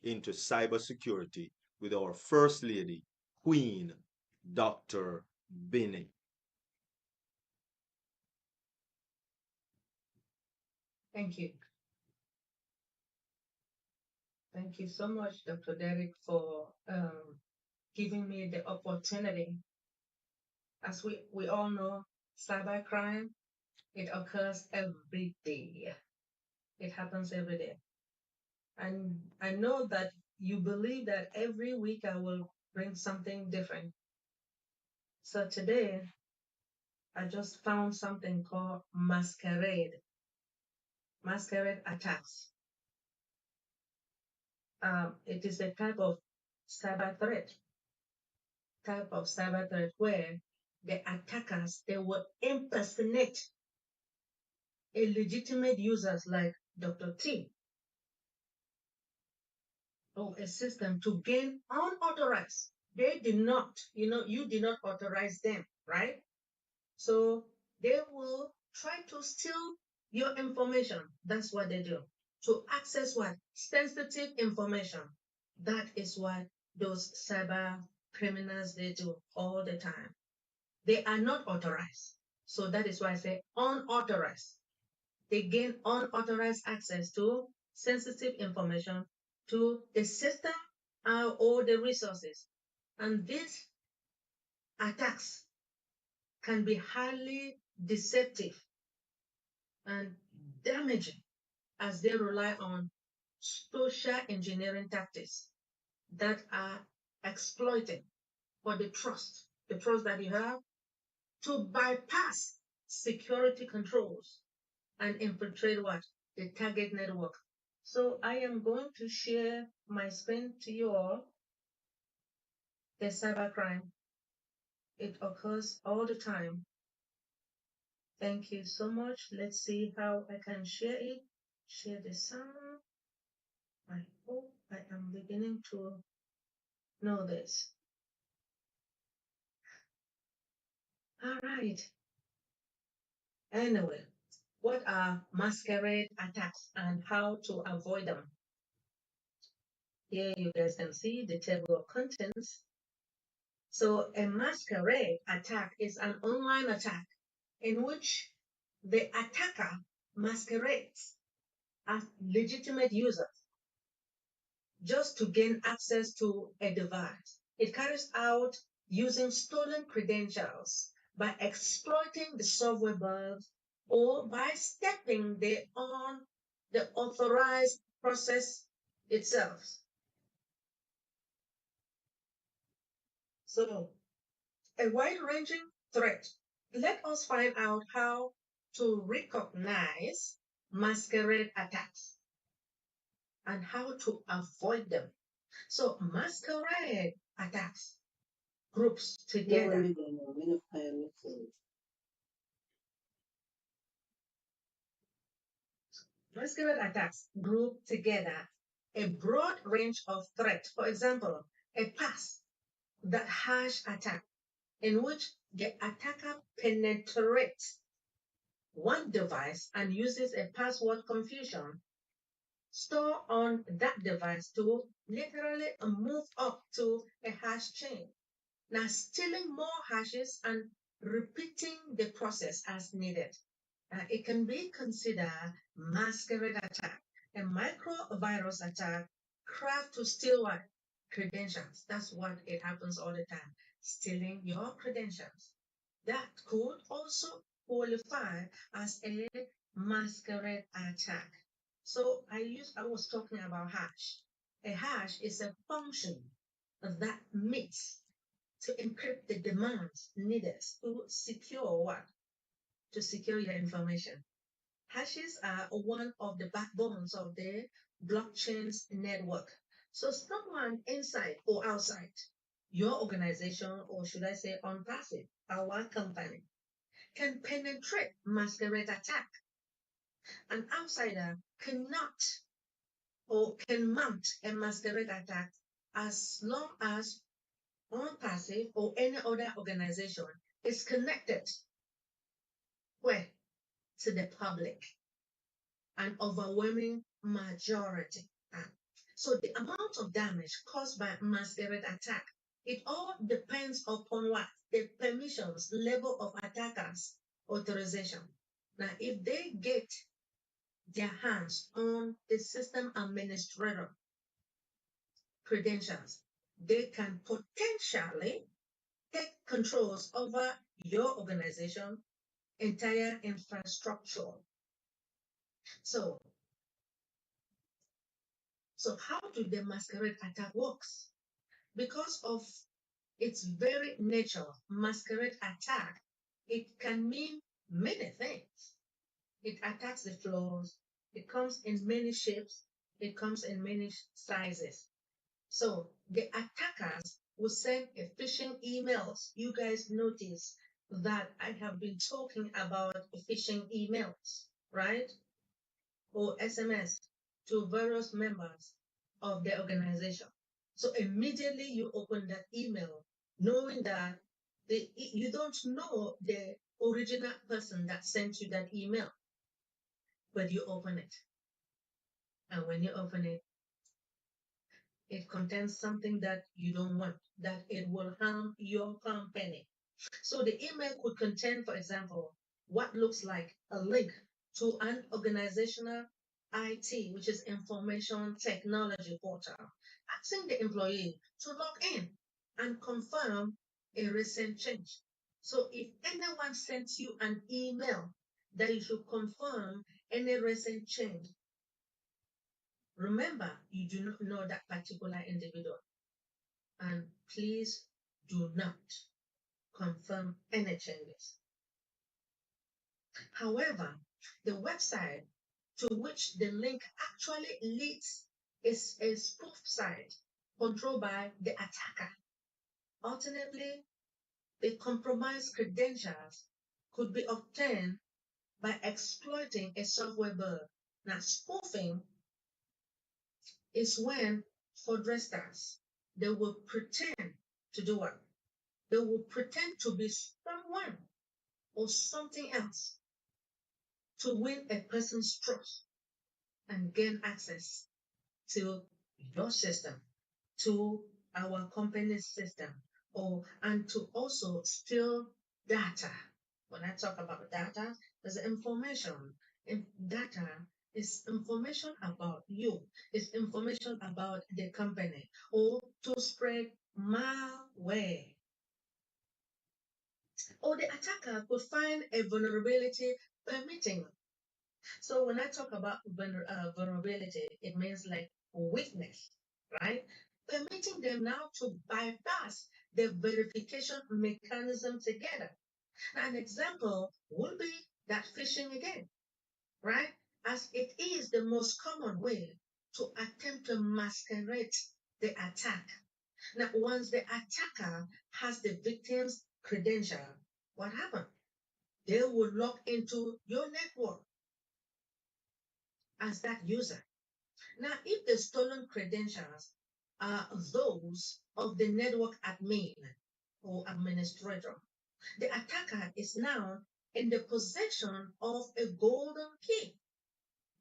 into cybersecurity with our First Lady, Queen Dr. Benny. Thank you. Thank you so much, Dr. Derek, for giving me the opportunity. As we all know, cybercrime, it occurs every day. It happens every day. And I know that you believe that every week I will bring something different. So today, I just found something called masquerade attacks. It is a type of cyber threat where the attackers, they will impersonate a legitimate users like Dr. T or a system to gain unauthorized. They did not, you did not authorize them, right? So they will try to steal your information. That's what they do. To access what? Sensitive information. That is what those cyber criminals, they do all the time. They are not authorized. So that is why I say unauthorized. They gain unauthorized access to sensitive information, to the system or the resources. And these attacks can be highly deceptive and damaging as they rely on social engineering tactics that are exploited for the trust that you have, to bypass security controls and infiltrate what? The target network. So I am going to share my screen to you all. The cybercrime, it occurs all the time. Thank you so much. Let's see how I can share it. Share the sound. I hope I am beginning to know this. All right. Anyway, what are masquerade attacks and how to avoid them? Here you guys can see the table of contents. So a masquerade attack is an online attack in which the attacker masquerades as legitimate users just to gain access to a device. It carries out using stolen credentials by exploiting the software bugs or by stepping on the authorized process itself. So, a wide-ranging threat. Let us find out how to recognize masquerade attacks and how to avoid them. So, masquerade attacks groups together. Masquerade attacks group together a broad range of threats. For example, a pass, that hash attack, in which the attacker penetrates one device and uses a password confusion stored on that device to literally move up to a hash chain. Now, stealing more hashes and repeating the process as needed. It can be considered masquerade attack, a microvirus attack, craft to steal what? Credentials. That's what it happens all the time, stealing your credentials. That could also qualify as a masquerade attack. So I was talking about hash. A hash is a function that meets to encrypt the demands needed to secure what? To secure your information. Hashes are one of the backbones of the blockchain's network. So someone inside or outside your organization, or should I say on passive, our company, can penetrate masquerade attack. An outsider cannot or can mount a masquerade attack as long as on passive or any other organization is connected where? To the public. An overwhelming majority. So the amount of damage caused by masquerade attack, it all depends upon what? The permissions, level of attackers, authorization. Now, if they get their hands on the system administrator credentials, they can potentially take controls over your organization, entire infrastructure. So, so how do the masquerade attack works? Because of its very nature, masquerade attack, it can mean many things. It attacks the floors, it comes in many shapes, it comes in many sizes. So the attackers will send a phishing emails. You guys notice that I have been talking about phishing emails, right? Or SMS to various members of the organization. So immediately you open that email, knowing that you don't know the original person that sent you that email, but you open it. And when you open it, it contains something that you don't want, that it will harm your company. So the email could contain, for example, what looks like a link to an organizational IT, which is information technology portal, asking the employee to log in and confirm a recent change. So if anyone sends you an email that you should confirm any recent change, remember you do not know that particular individual. And please do not confirm any changes. However, the website to which the link actually leads is a spoof site controlled by the attacker. Alternatively, the compromised credentials could be obtained by exploiting a software bug. Now, spoofing is when fraudsters, they will pretend to do what? They will pretend to be someone or something else to win a person's trust and gain access to your system, to our company's system, and to also steal data. When I talk about data, there's information. Data is information about you, it's information about the company, or to spread malware. Or the attacker could find a vulnerability permitting. So when I talk about vulnerability, it means like weakness, right? Permitting them now to bypass the verification mechanism together. Now, an example would be that phishing again, right? As it is the most common way to attempt to masquerade the attack. Now, once the attacker has the victim's credential, what happened? They will log into your network as that user. Now, if the stolen credentials are those of the network admin or administrator, the attacker is now in the possession of a golden key,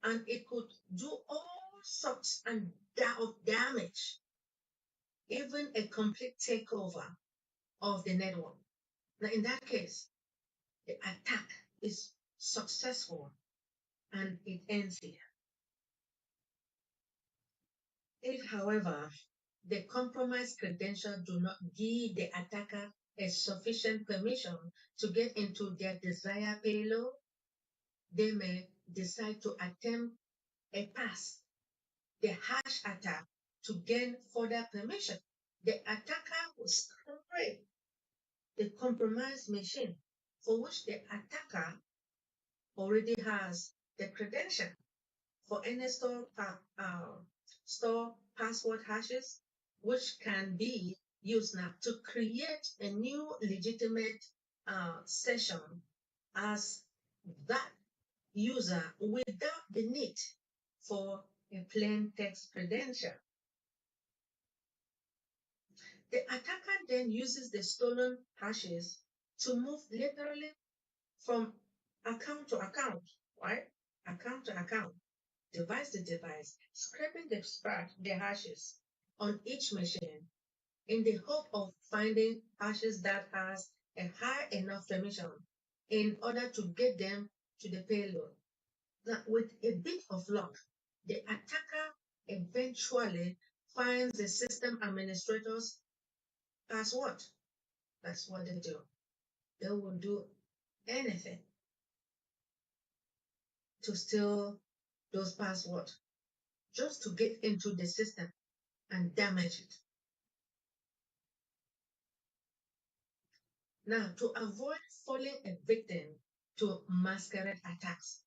and it could do all sorts of damage, even a complete takeover of the network. Now, in that case, the attack is successful and it ends here. If, however, the compromised credentials do not give the attacker a sufficient permission to get into their desired payload, they may decide to attempt a pass, the hash attack, to gain further permission. The attacker will scrape the compromised machine for which the attacker already has the credential for any store password hashes, which can be used now to create a new legitimate session as that user without the need for a plain text credential. The attacker then uses the stolen hashes to move literally from account to account, right? Account to account. device to device, scraping the hashes on each machine in the hope of finding hashes that has a high enough permission in order to get them to the payload. Now, with a bit of luck, the attacker eventually finds the system administrator's password. That's what they do. They will do anything to steal those passwords just to get into the system and damage it. Now, to avoid falling a victim to masquerade attacks,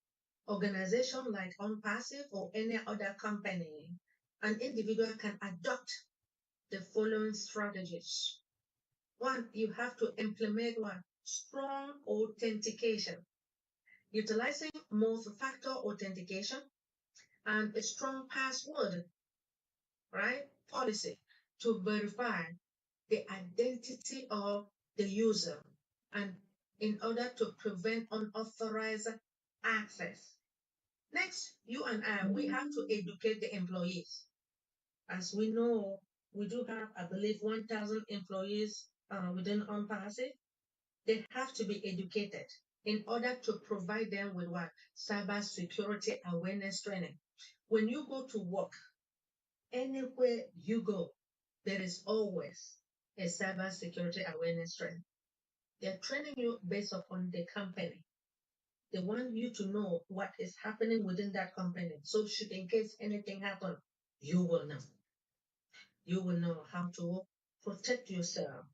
organizations like OnPassive or any other company, an individual can adopt the following strategies. One, you have to implement one strong authentication, utilizing multi-factor authentication and a strong password, right? Policy to verify the identity of the user and in order to prevent unauthorized access. Next, you and I, we have to educate the employees. As we know, we do have, I believe, 1,000 employees within OnPassive. They have to be educated in order to provide them with what? Cyber security awareness training. When you go to work, anywhere you go, there is always a cyber security awareness training. They're training you based upon the company. They want you to know what is happening within that company. So should in case anything happen, you will know. You will know how to protect yourself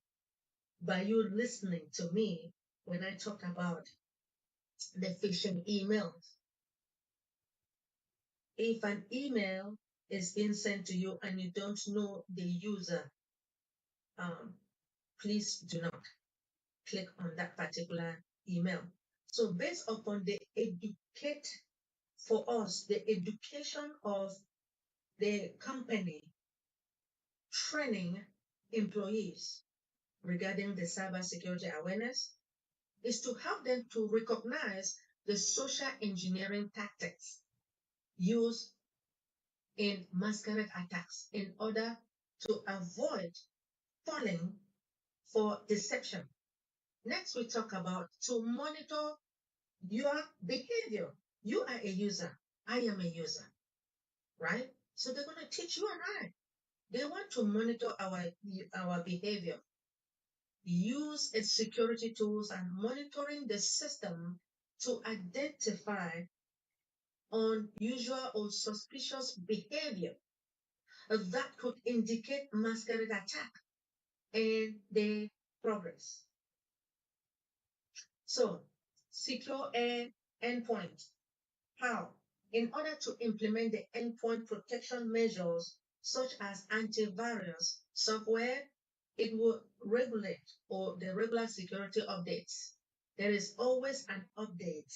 by you listening to me when I talk about the phishing emails. If an email is being sent to you and you don't know the user, please do not click on that particular email. So based upon the educate for us, the education of the company training employees regarding the cybersecurity awareness is to help them to recognize the social engineering tactics used in masquerade attacks in order to avoid falling for deception. Next, we talk about to monitor your behavior. You are a user. I am a user, right? So they're going to teach you and I. They want to monitor our behavior, use its security tools and monitoring the system to identify unusual or suspicious behavior that could indicate masquerade attack and the progress. So, secure an endpoint. How? In order to implement the endpoint protection measures such as antivirus software, it will regulate or the regular security updates. There is always an update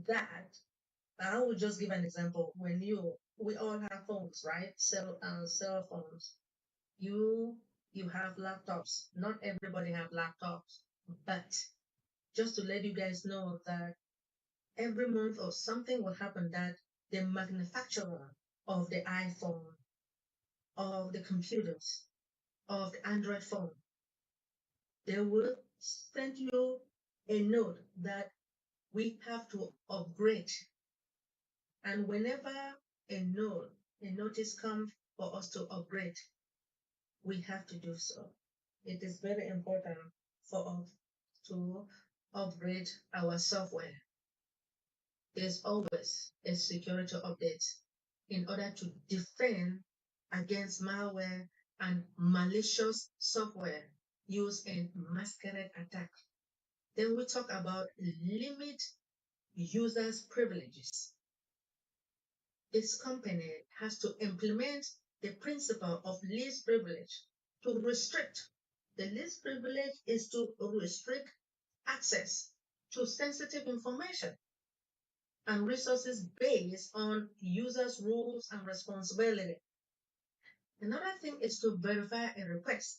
that I will just give an example. We all have phones, right? Cell phones. You have laptops. Not everybody have laptops, but just to let you guys know that every month or something will happen that the manufacturer of the iPhone, of the computers, of the Android phone, they will send you a note that we have to upgrade. And whenever a notice comes for us to upgrade, we have to do so. It is very important for us to upgrade our software. There's always a security update in order to defend against malware and malicious software used in masquerade attack. Then we talk about limit users' privileges. This company has to implement the principle of least privilege to restrict. The least privilege is to restrict access to sensitive information and resources based on users' rules and responsibility. Another thing is to verify a request.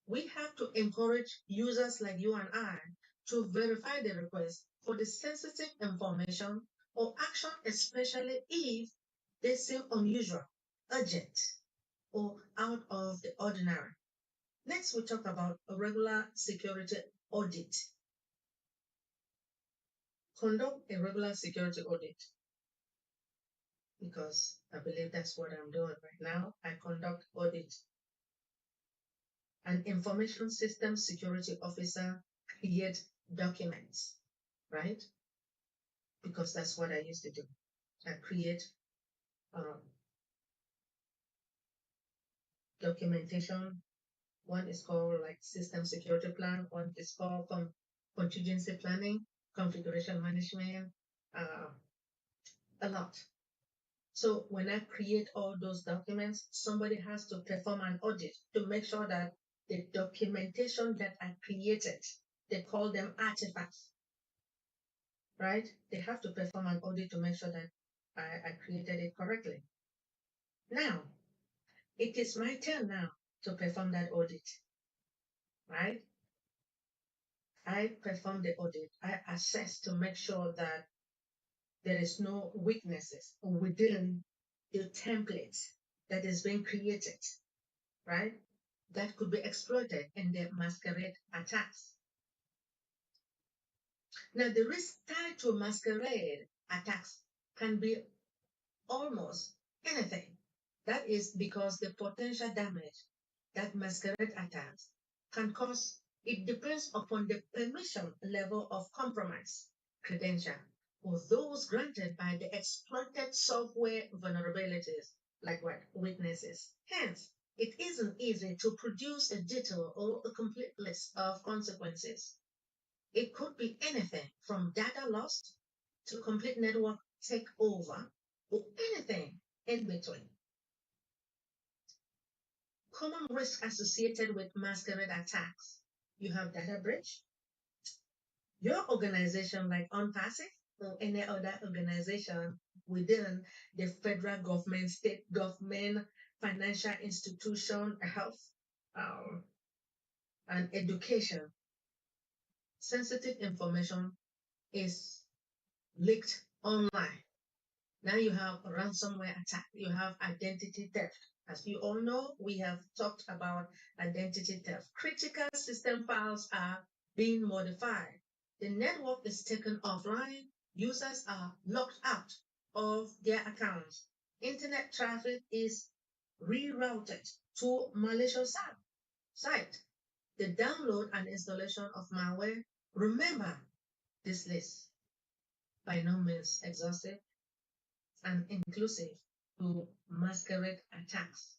We have to encourage users like you and I to verify the request for the sensitive information or action, especially if they seem unusual, urgent, or out of the ordinary. Next, we talk about a regular security audit. Conduct a regular security audit because I believe that's what I'm doing right now. I conduct audit. An information system security officer create documents, right? Because that's what I used to do. I create documentation. One is called like system security plan. One is called contingency planning, configuration management, a lot. So when I create all those documents, somebody has to perform an audit to make sure that the documentation that I created, they call them artifacts, right? They have to perform an audit to make sure that I created it correctly. Now, it is my turn now to perform that audit, right? I perform the audit. I assess to make sure that there is no weaknesses within the template that is being created, right? That could be exploited in the masquerade attacks. Now, the risk tied to masquerade attacks can be almost anything. That is because the potential damage that masquerade attacks can cause, it depends upon the permission level of compromise credential or those granted by the exploited software vulnerabilities, like what? Weaknesses. Hence, it isn't easy to produce a detailed or a complete list of consequences. It could be anything from data loss to complete network takeover or anything in between. Common risks associated with masquerade attacks. You have data breach. Your organization, like OnPassive or any other organization within the federal government, state government, financial institution, health, um, and education, sensitive information is leaked online. Now you have a ransomware attack, you have identity theft. As you all know, we have talked about identity theft. Critical system files are being modified. The network is taken offline. Users are locked out of their accounts. Internet traffic is rerouted to malicious site. The download and installation of malware. Remember, this list by no means exhaustive and inclusive to masquerade attacks.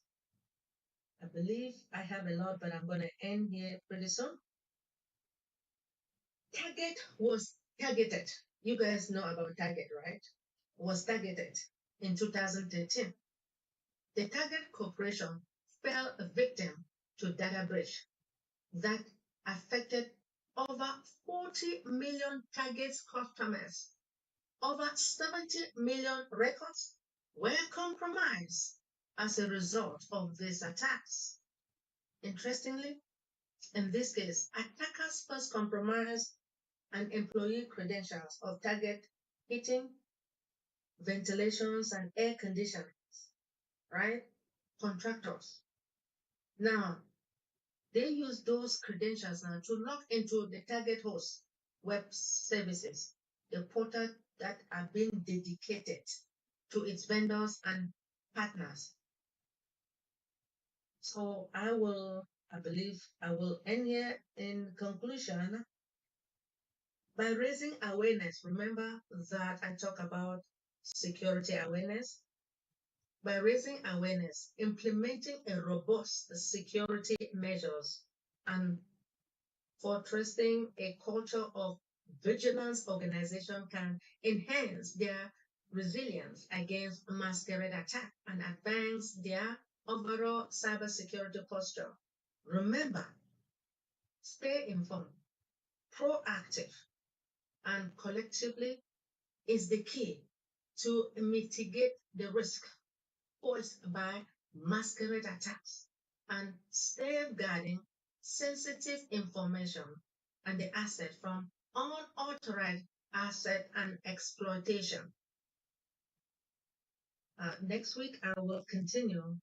I believe I have a lot, but I'm going to end here pretty soon. Target was targeted. You guys know about Target, right? Was targeted in 2013. The Target Corporation fell a victim to data breach that affected over 40 million Target's customers. Over 70 million records were compromised as a result of these attacks. Interestingly, in this case, attackers first compromised an employee credentials of Target heating, ventilations, and air conditioning, right? Contractors. Now, they use those credentials now to log into the Target host web services, the portal that are being dedicated to its vendors and partners. So I believe I will end here in conclusion by raising awareness. Remember that I talk about security awareness. By raising awareness, implementing a robust security measures, and fortressing a culture of vigilance, organization can enhance their resilience against masquerade attack and advance their overall cybersecurity posture. Remember, stay informed, proactive, and collectively is the key to mitigate the risk posed by masquerade attacks and safeguarding sensitive information and the asset from unauthorized asset and exploitation. Next week I will continue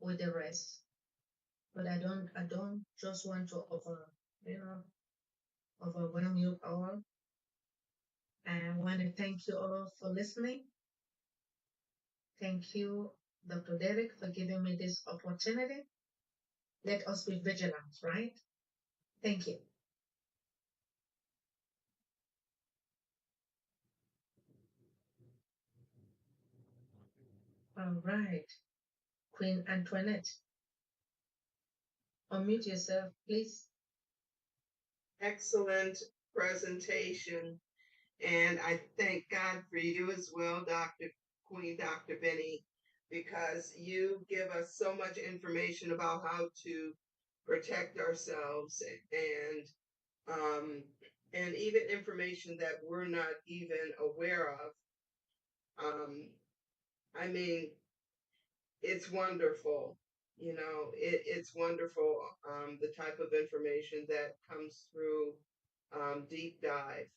with the rest, but I don't just want to overwhelm you all. I want to thank you all for listening. Thank you, Dr. Derek, for giving me this opportunity. Let us be vigilant, right? Thank you. All right. Queen Antoinette, unmute yourself, please. Excellent presentation. And I thank God for you as well, Dr. Benny, because you give us so much information about how to protect ourselves um, and even information that we're not even aware of. I mean, it's wonderful. It's wonderful, the type of information that comes through Deep Dive.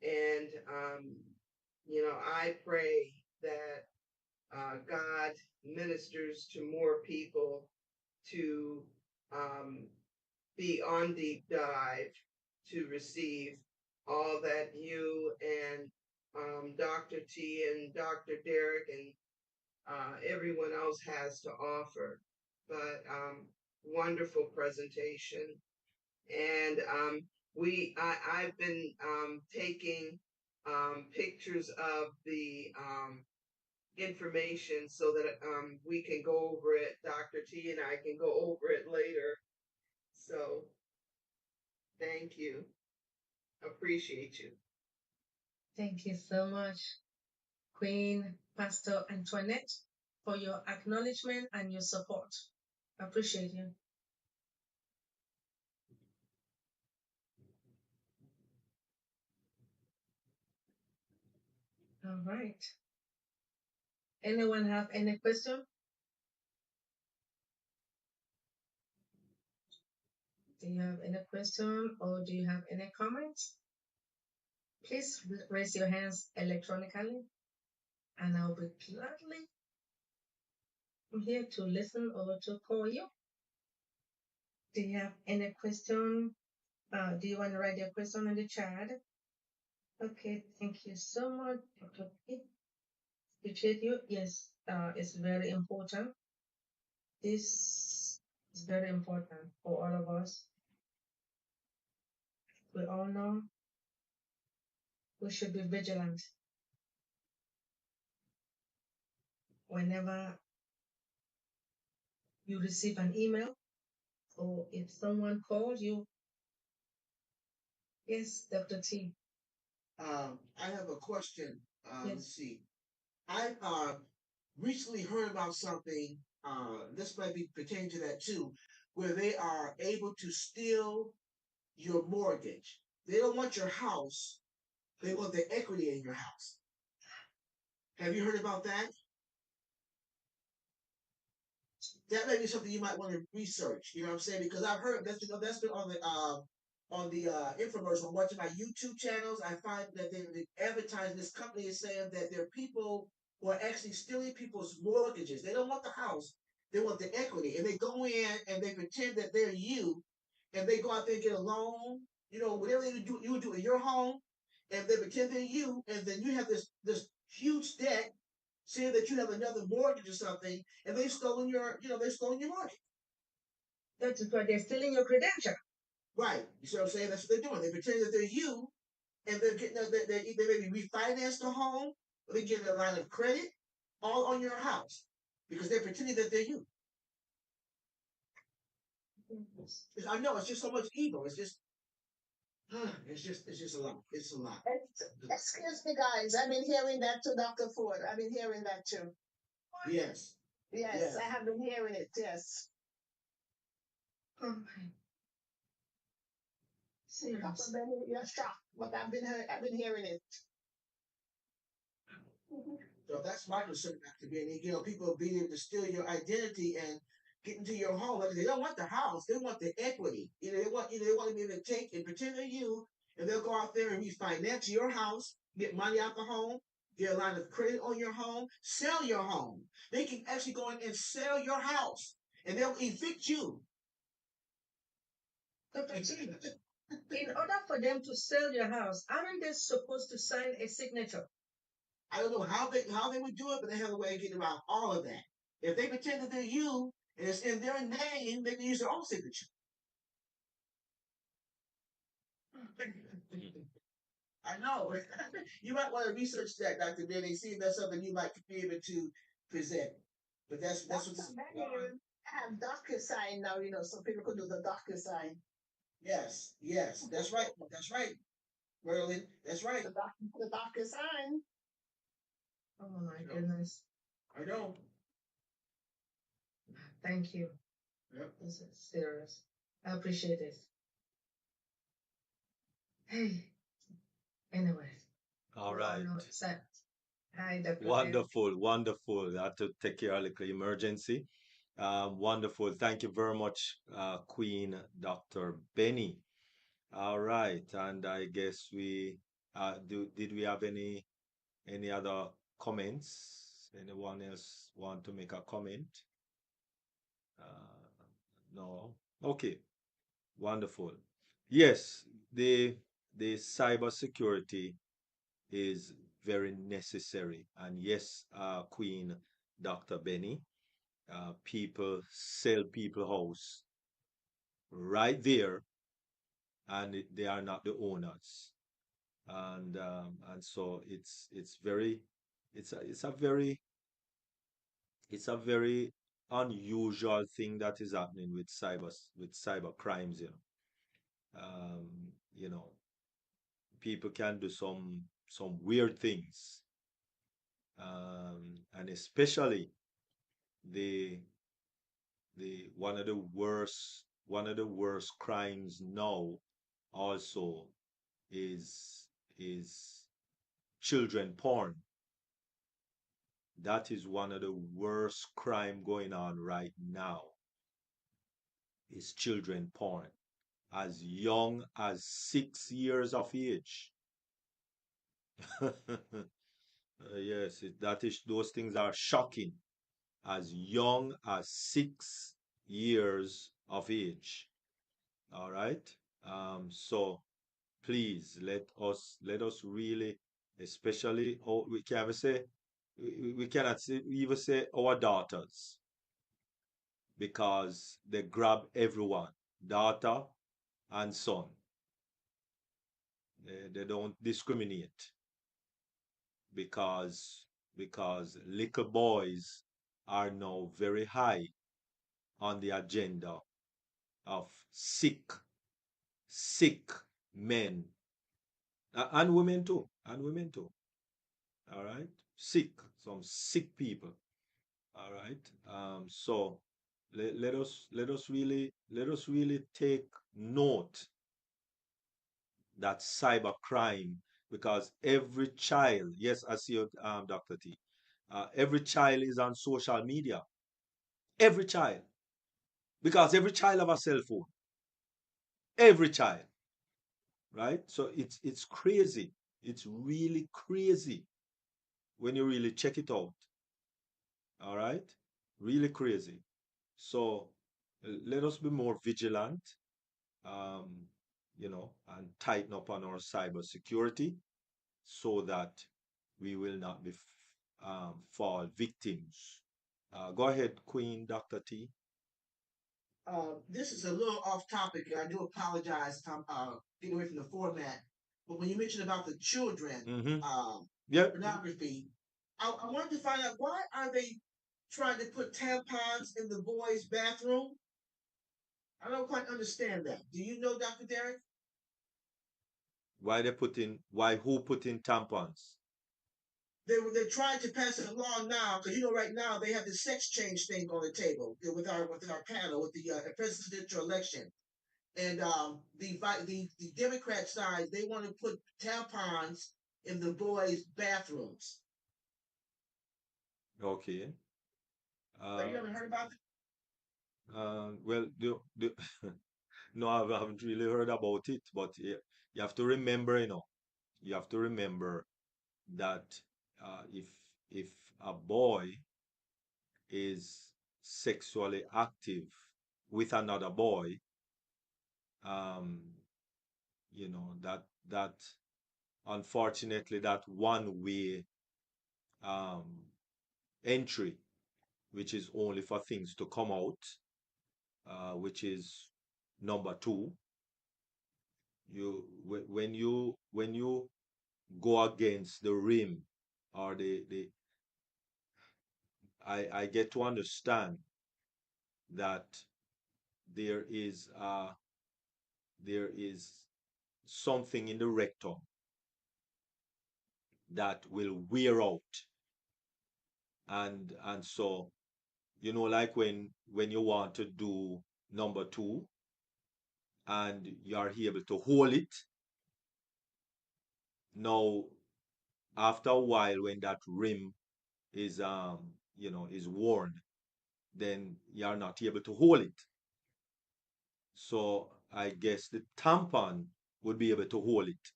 And, I pray that God ministers to more people to be on Deep Dive to receive all that you and Dr. T and Dr. Derek and everyone else has to offer. But wonderful presentation. And I've been taking pictures of the information so that we can go over it. Dr. T and I can go over it later. So thank you. Appreciate you. Thank you so much, Queen Pastor Antoinette, for your acknowledgement and your support. I appreciate you. All right. Anyone have any question? Do you have any question or do you have any comments? Please raise your hands electronically and I'll be gladly here to listen or to call you. Do you have any question? Do you want to write your question in the chat? Okay, thank you so much, Dr. P. Appreciate you. Yes, it's very important. This is very important for all of us. We all know we should be vigilant whenever you receive an email or if someone calls you. Yes, Dr. T. I have a question. Yes. Let's see. I recently heard about something. This might be pertaining to that too, where they are able to steal your mortgage. They don't want your house. They want the equity in your house. Have you heard about that? That may be something you might want to research. You know what I'm saying? Because I've heard that's been on the infomercial. I'm watching my YouTube channels. I find that they advertise this company is saying that there are people who are actually stealing people's mortgages. They don't want the house. They want the equity. And they go in and they pretend that they're you and they go out there and get a loan, whatever you would do in your home, and they pretend they're you, and then you have this huge debt saying that you have another mortgage or something, and they've stolen your mortgage. That's why they're stealing your credential. Right. You see what I'm saying? That's what they're doing. They pretend that they're you, and they're getting they maybe refinance the home, or they get a line of credit, all on your house, because they're pretending that they're you. I know it's just so much evil. It's just it's just a lot. It's a lot. Excuse me, guys. I've been hearing that too, Dr. Ford. I've been hearing that too. Yes. Yes, Yes. I have been hearing it. Yes. Okay. Dr. Serious. Benny, you're shocked, but I've been hearing it. So that's my concern, Dr. Benny. People being able to steal your identity and get into your home. Like, they don't want the house; they want the equity. They want to be able to take and pretend they're you, and they'll go out there and refinance your house, get money out the home, get a line of credit on your home, sell your home. They can actually go in and sell your house, and they'll evict you. Dr. T, in order for them to sell your house, aren't they supposed to sign a signature? I don't know how they would do it, but they have a way of getting around all of that. If they pretend that they're you and it's in their name, they can use their own signature. I know. You might want to research that, Dr. Benny, see if that's something you might be able to present. But that's Dr. what's Benny have DocuSign now, so people could do the DocuSign. yes, that's right. That's right, Merlin. That's right. The DocuSign. Oh my goodness. I know. Thank you. Yep. This is serious. I appreciate it. Hey, anyway. All right. Hi, Dr. Wonderful, wonderful. I had to take care of a little emergency. Wonderful. Thank you very much, Queen Dr. Benny. All right, and I guess we did we have any other comments? Anyone else want to make a comment? No. Okay. Wonderful. Yes, the cybersecurity is very necessary. And yes, Queen Dr. Benny, people sell people house right there, and they are not the owners. And so it's very it's a very unusual thing that is happening with cyber crimes. You know, people can do some weird things, and especially the the one of the worst crimes now also is children porn. That is one of the worst crime going on right now, is children porn, as young as 6 years of age. Yes, that is, those things are shocking. As young as 6 years of age. All right. So please let us really, especially, oh, we can even say, we cannot say, even say our daughters, because they grab everyone, daughter and son. They don't discriminate, because little boys are now very high on the agenda of sick men, and women too, all right, some sick people, all right. So let us really take note that cyber crime, because every child, yes, I see you, Dr. T, every child is on social media, every child, because every child have a cell phone, every child, right? So it's crazy. It's really crazy when you really check it out. All right? Really crazy. So let us be more vigilant, um, and tighten up on our cybersecurity, so that we will not be fall victims. Go ahead, Queen Dr. T. This is a little off topic, and I do apologize. Getting away from the format, but when you mentioned about the children, Mm-hmm. Yep. pornography, I wanted to find out, why are they trying to put tampons in the boys' bathroom? I don't quite understand that. Do you know, Dr. Derek? Who put in tampons? They're trying to pass a law now, because right now they have the sex change thing on the table with our panel with the presidential election. And the Democrat side, they want to put tampons in the boys' bathrooms. Okay. So you haven't heard about that? Well, no, I haven't really heard about it, but you have to remember, you have to remember that if a boy is sexually active with another boy, um, that unfortunately that one way um, entry, which is only for things to come out, which is number two. When you go against the rim, or the I get to understand that there is there is something in the rectum that will wear out, and so like when you want to do number two and you are able to hold it. Now, after a while, when that rim is worn, then you are not able to hold it. So I guess the tampon would be able to hold it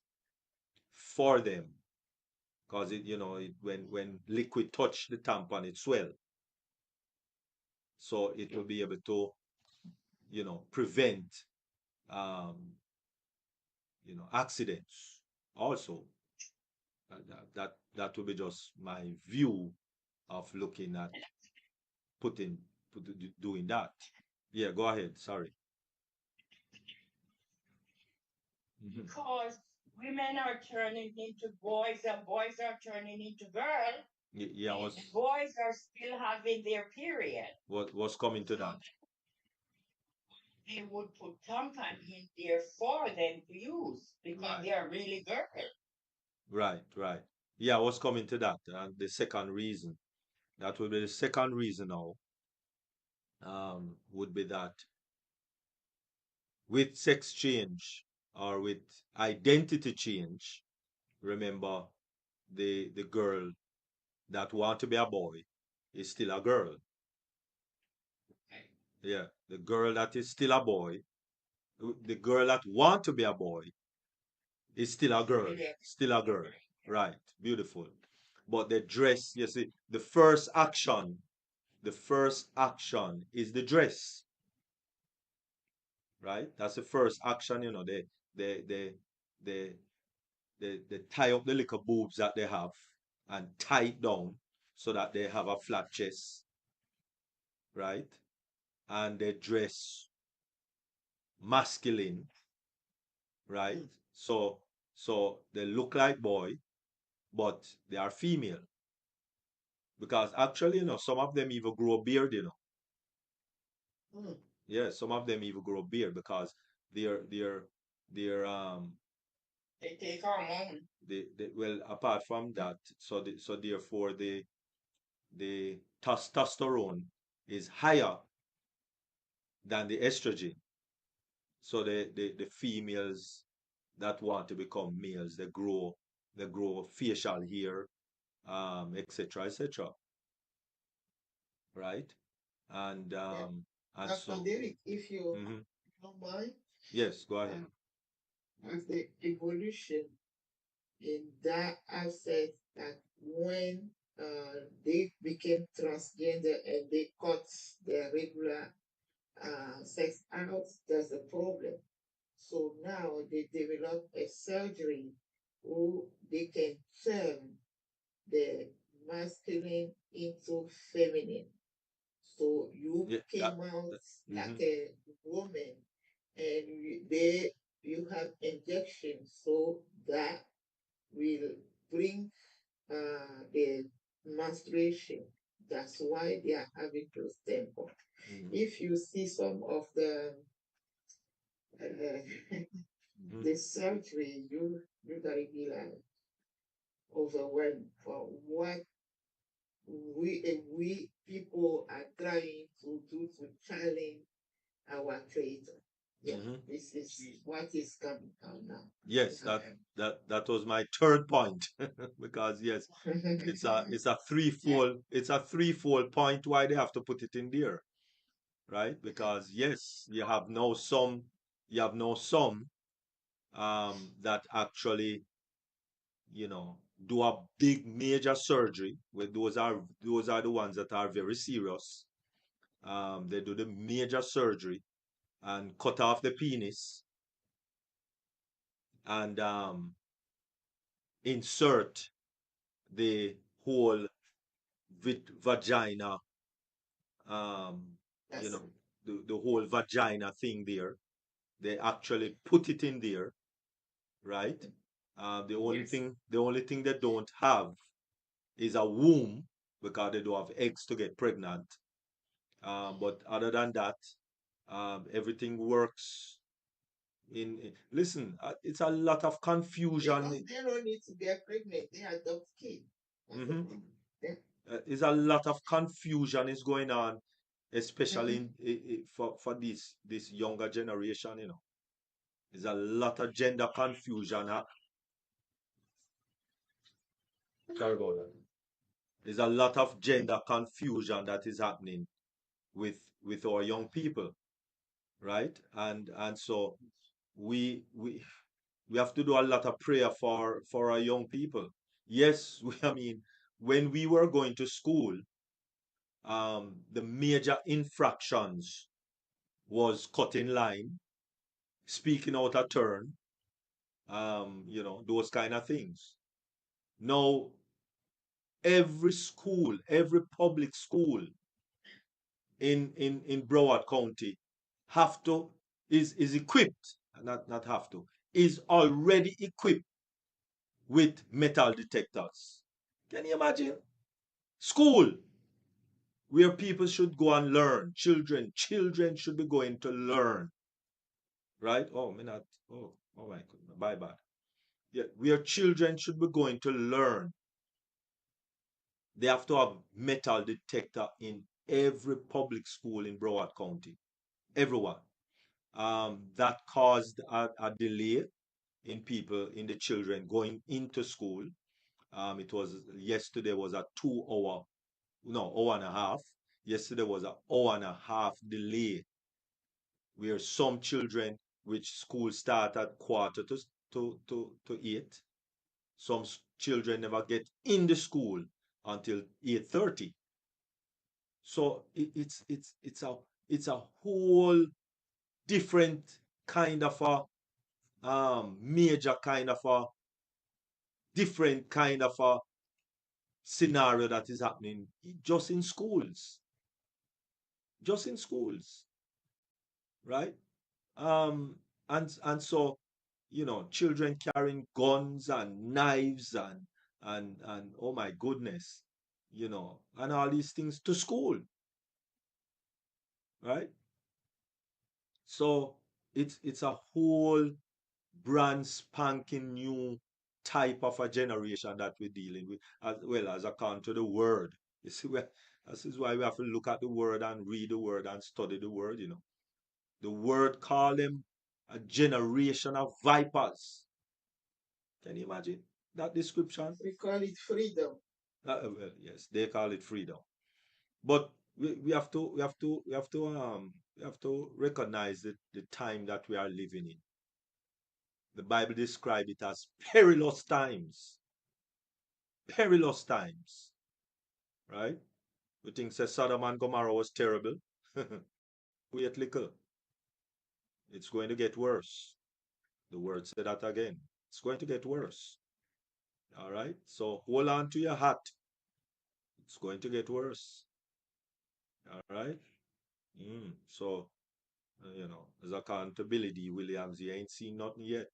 for them, because when liquid touch the tampon, it swell. So it will be able to prevent um, accidents also. That will be just my view of looking at putting doing that. Yeah, go ahead. Sorry. Mhm. Because women are turning into boys and boys are turning into girls. Yeah, And boys are still having their period. was coming to that. They would put tampon in there for them to use because Right. they are really girls. Right, right. Yeah, I was coming to that. And the second reason, that would be the second reason now, would be that with sex change or with identity change, remember the girl that want to be a boy is still a girl. Yeah, the girl that is still a boy, the girl that want to be a boy is still a girl, still a girl. Right, beautiful. But the dress, you see, the first action is the dress, right? That's the first action, they they they they tie up the little boobs that they have and tie it down so that they have a flat chest, right? And they dress masculine, right? So they look like boy, but they are female. Because actually, some of them even grow a beard. Yeah, some of them even grow a beard because they're They take hormone. well, apart from that, so therefore the testosterone is higher than the estrogen. So the females that want to become males, they grow facial hair, etc., etc. Right? And Yeah. and Dr. so Derek, if you mhm. don't mind, Yes, go ahead. as the evolution in that aspect that when they became transgender and they cut their regular sex out, there's a problem. So now they develop a surgery who they can turn the masculine into feminine. So you Yeah, came out like mhm. a woman, and you have injections so that will bring the menstruation. That's why they are having those tampons. Mhm. If you see some of the Mhm. the surgery, you gotta be like overwhelmed for what we people are trying to do to challenge our creator. Yeah, Mhm. this is what is coming out now. Yes, that was my third point because yes, it's a threefold point why they have to put it in there, right? Because yes, you have no some that actually, do a big major surgery. Where those are the ones that are very serious. They do the major surgery and cut off the penis and insert the whole vagina, um, you Yes. know, the whole vagina thing there. They actually put it in there, right? Yes. The only thing they don't have is a womb because they don't have eggs to get pregnant. But other than that, everything works. Listen, it's a lot of confusion. They don't need to get pregnant. They are those kids. Mhm. There's a lot of confusion is going on, especially for this younger generation. There's a lot of gender confusion. Sorry about that. There's a lot of gender confusion that is happening with our young people, right? And so we we have to do a lot of prayer for our young people. Yes, I mean, when we were going to school, the major infractions was cutting line, speaking out of turn, those kind of things. Now, every school, every public school in Broward County have to is equipped, not have to, is already equipped with metal detectors. Can you imagine? School where people should go and learn. Children should be going to learn, right? Oh, me not. Oh my goodness, bye bye. Yeah, where children should be going to learn. They have to have metal detector in every public school in Broward County. Everyone. That caused a delay in the children going into school. It was yesterday was a 2 hour, no, hour and a half. Yesterday was an hour and a half delay where some children, which school start at quarter to 8, some children never get in the school until 8:30. So it's a whole different kind of a major kind of a different kind of a scenario that is happening just in schools, just in schools, right? Um, and so children carrying guns and knives and oh my goodness, and all these things to school, right? So it's a whole brand spanking new type of a generation that we're dealing with, as well as according to the word. You see, this is why we have to look at the word and read the word and study the word. The word call them a generation of vipers. Can you imagine that description? We call it freedom. Well, yes, they call it freedom. But we have to recognize the time that we are living in. The Bible describes it as perilous times. Perilous times, right? We think says Sodom and Gomorrah was terrible. Wait little. It's going to get worse. The word said that again. It's going to get worse. All right. So hold on to your hat. It's going to get worse. All right. So, as accountability, Williams, you ain't seen nothing yet.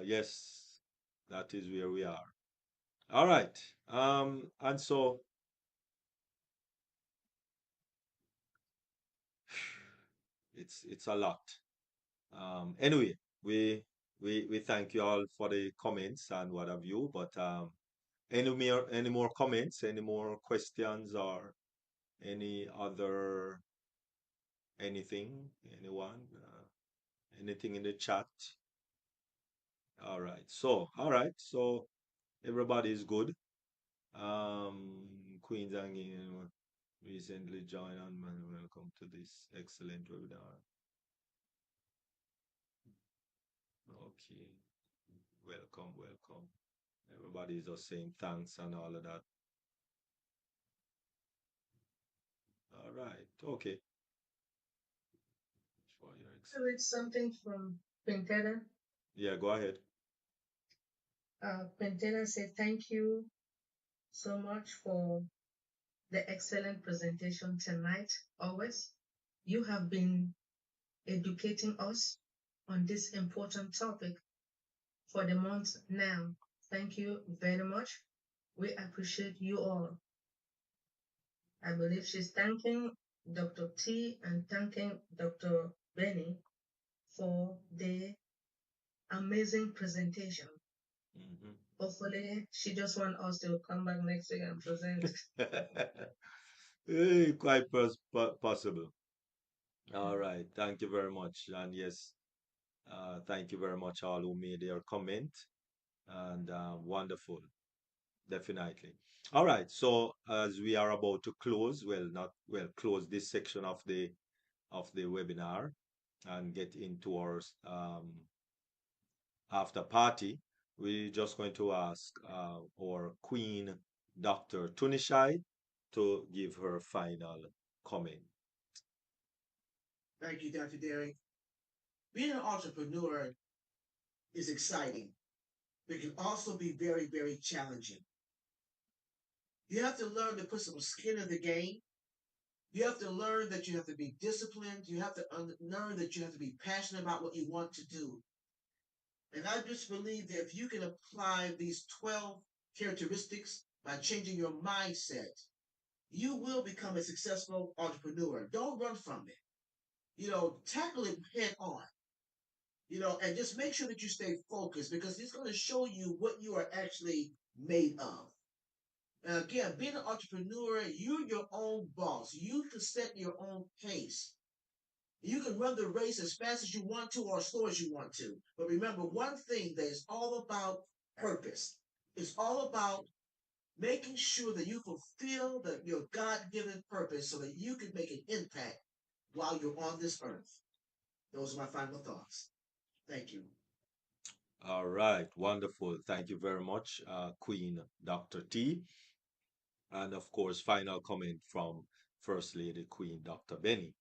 Yes, that is where we are. All right. And so it's a lot. Anyway, we thank you all for the comments and what have you. But any more comments, any more questions, or any other anything, anyone, anything in the chat? All right. So everybody is good. Queens and recently joined on. Welcome to this excellent webinar. Okay. Welcome, welcome. Everybody's just saying thanks and all of that. All right. Okay. For your I read something from Quintana. Yeah, go ahead. Quintana said, "Thank you so much for the excellent presentation tonight. Always, you have been educating us on this important topic for the month now. Thank you very much. We appreciate you all." I believe she's thanking Dr. T and thanking Dr. Benny for the amazing presentation. Mhm. Hopefully, she just wants us to come back next week and present. Quite possible. All right. Thank you very much. And yes, thank you very much, all who made their comment. And wonderful. Definitely. All right. So as we are about to close, well, not well, close this section of the webinar and get into our after party, we're just going to ask our Queen, Dr. Tunishai, to give her final comment. Thank you, Dr. Derek. Being an entrepreneur is exciting, but it can also be very, very challenging. You have to learn to put some skin in the game. You have to learn that you have to be disciplined. You have to learn that you have to be passionate about what you want to do. And I just believe that if you can apply these 12 characteristics by changing your mindset, you will become a successful entrepreneur. Don't run from it. Tackle it head on. And just make sure that you stay focused because it's going to show you what you are actually made of. And again, being an entrepreneur, you're your own boss. You can set your own pace. You can run the race as fast as you want to or as slow as you want to. But remember one thing that is all about purpose. It's all about making sure that you fulfill your God-given purpose so that you can make an impact while you're on this earth. Those are my final thoughts. Thank you. All right. Wonderful. Thank you very much, Queen Dr. T. And of course, final comment from First Lady Queen Dr. Benny.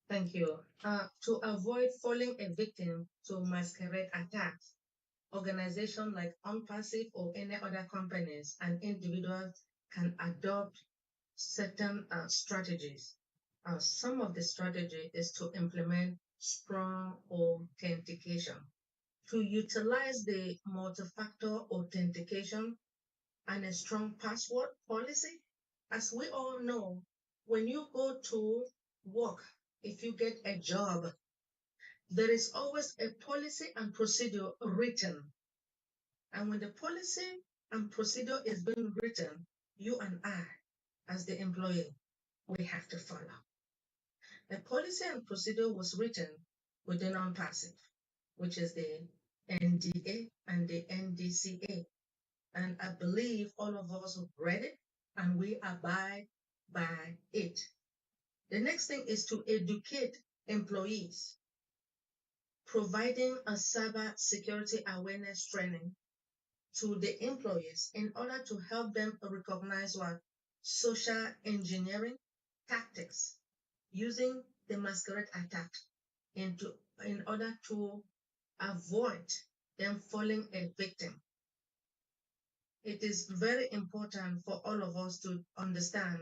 Thank you. To avoid falling a victim to masquerade attacks, organizations like Unpassive or any other companies and individuals can adopt certain strategies. Some of the strategy is to implement strong authentication, to utilize the multi-factor authentication and a strong password policy. As we all know, when you go to work, if you get a job, there is always a policy and procedure written. And when the policy and procedure is being written, you and I, as the employee, we have to follow. The policy and procedure was written within non-passive, which is the NDA and the NDCA. And I believe all of us have read it and we abide by it. The next thing is to educate employees, providing a cyber security awareness training to the employees in order to help them recognize what social engineering tactics using the masquerade attack in order to avoid them falling a victim. It is very important for all of us to understand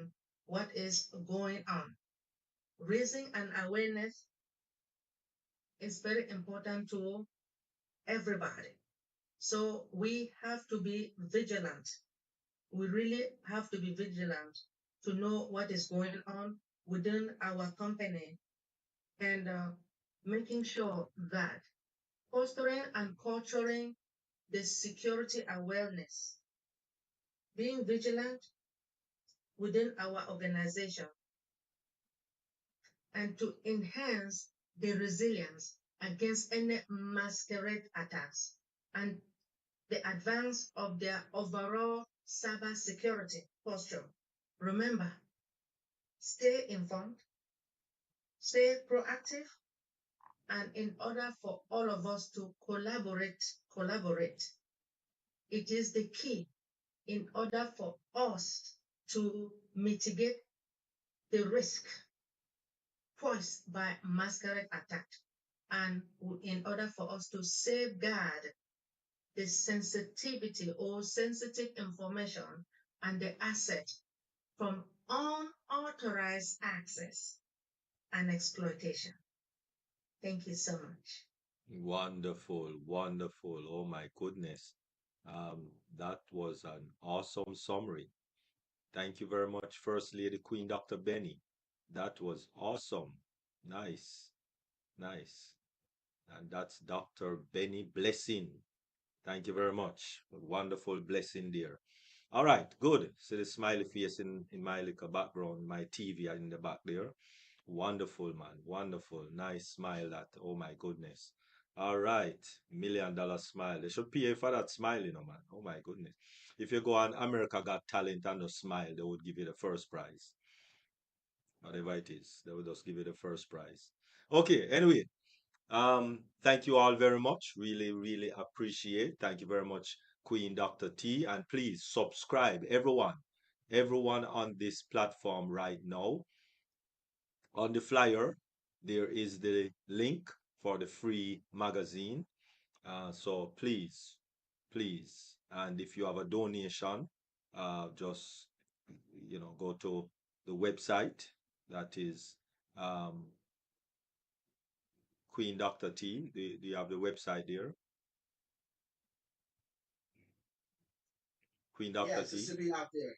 what is going on. Raising an awareness is very important to everybody. So we have to be vigilant. We really have to be vigilant to know what is going on within our company and making sure that fostering and culturing the security awareness, being vigilant within our organization, and to enhance the resilience against any masquerade attacks and the advance of their overall cyber security posture. Remember, stay informed, stay proactive, And in order for all of us to collaborate, it is the key in order for us to mitigate the risk posed by masquerade attack and in order for us to safeguard the sensitivity or sensitive information and the asset from unauthorized access and exploitation. Thank you so much. Wonderful, wonderful. Oh my goodness. That was an awesome summary. Thank you very much, First Lady Queen Dr. Benny. That was awesome. Nice, nice. And that's Dr. Benny Blessing. Thank you very much. A wonderful blessing there. All right, good. See the smiley face in my little background, my TV in the back there. Wonderful, man. Wonderful. Nice smile that. Oh my goodness. All right. $1 million smile. They should pay for that smile, man. Oh my goodness. If you go on America Got Talent and no smile, they would give you the first prize. Whatever it is, they will just give you the first prize. Okay, anyway, thank you all very much. Really, really appreciate. Thank you very much, Queen Dr. T. And please subscribe, everyone on this platform right now. On the flyer, there is the link for the free magazine. So please, and if you have a donation, just go to the website. That is um, Queen Dr. T. Do you have the website there? Queen Dr. Yes, it T. should be out there.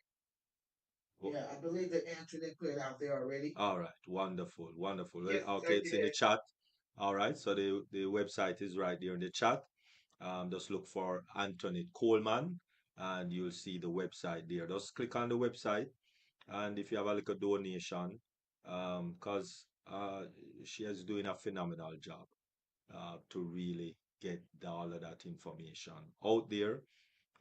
Oh, Yeah, I believe that Anthony put it out there already. all right, wonderful, wonderful. Well, Yes, okay, I it's in the did. chat. All right, so the website is right there in the chat. Just look for Anthony Coleman, and you'll see the website there. Just click on the website, and if you have a little donation, because she is doing a phenomenal job to really get all of that information out there.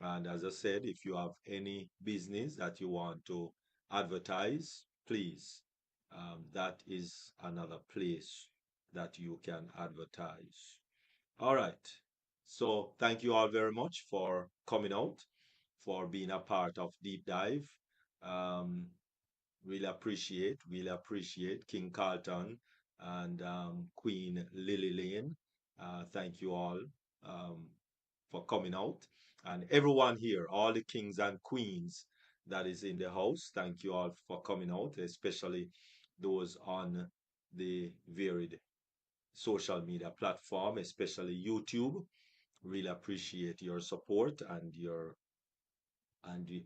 And as I said, if you have any business that you want to advertise, please, that is another place that you can advertise. All right. So thank you all very much for coming out, for being a part of Deep Dive. Um, really appreciate King Carlton and Queen Lily Lane. Thank you all um, for coming out. And everyone here, all the kings and queens that is in the house, thank you all for coming out, especially those on the varied social media platform, especially YouTube. Really appreciate your support and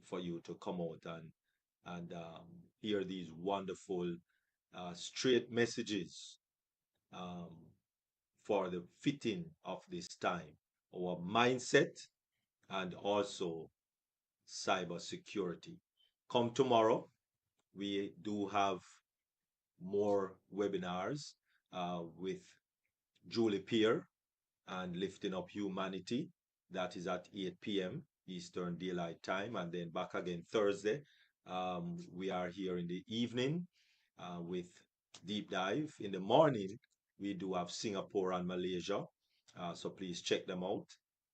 for you to come out and hear these wonderful straight messages um, for the fitting of this time, our mindset, and also cybersecurity. Come tomorrow, we do have more webinars with Julie Peer and Lifting Up Humanity. That is at 8 p.m. Eastern Daylight Time, and then back again Thursday. We are here in the evening with Deep Dive. In the morning, we do have Singapore and Malaysia, so please check them out.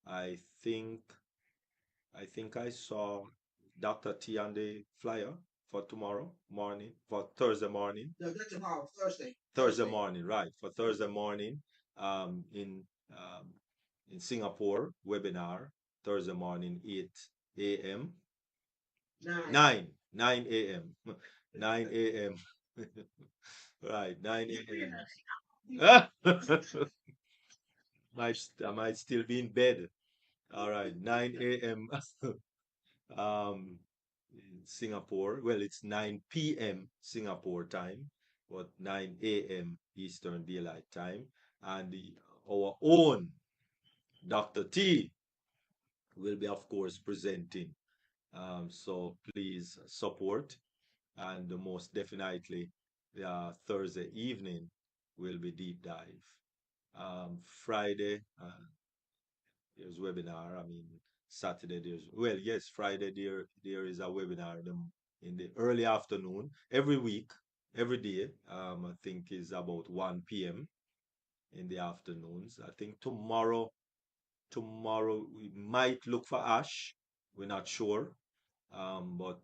I think I saw Dr. T on the flyer for tomorrow morning, for Thursday morning. No, that's tomorrow, Thursday. Thursday morning, right? For Thursday morning, um, in um, in Singapore webinar Thursday morning 8 a.m. Nine. 9 a.m. 9 a.m. Right, 9 a.m. I might still be in bed. All right, 9 a.m. In Singapore. Well, it's 9 p.m. Singapore time, but 9 a.m. Eastern Daylight Time. And our own Dr. T will be, of course, presenting. So please support. And most definitely, Thursday evening will be deep dive. Friday, there's webinar. I mean, Saturday there's yes, Friday there is a webinar in the early afternoon every week, every day. I think is about 1 p.m. in the afternoons. I think tomorrow we might look for Ash. We're not sure, but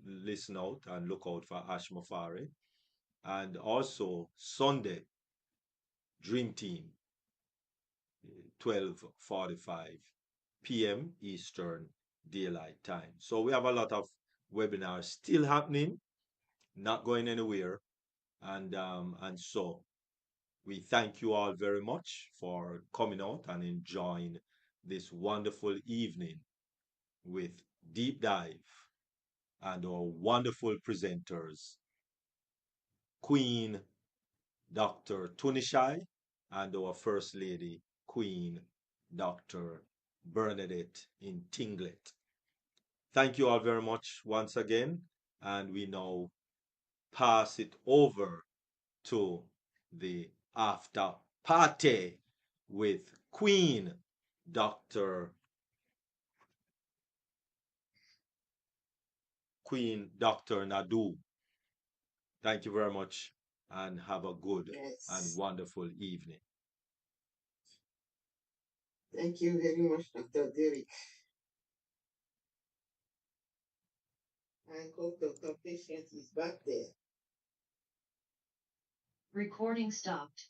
listen out and look out for Ash Mafari. And also Sunday, Dream Team, 12:45 p.m. Eastern Daylight Time. So we have a lot of webinars still happening, not going anywhere. And so we thank you all very much for coming out and enjoying this wonderful evening with Deep Dive and our wonderful presenters, Queen Dr. Tunishai and our First Lady, Queen Dr. Bernadette in Tinglet. Thank you all very much once again, and we now pass it over to the after party with Dr. Queen Dr. Nadu. Thank you very much and have a good and Yes. wonderful evening. Thank you very much, Dr. Derek. I hope Dr. Patience is back there. Recording stopped.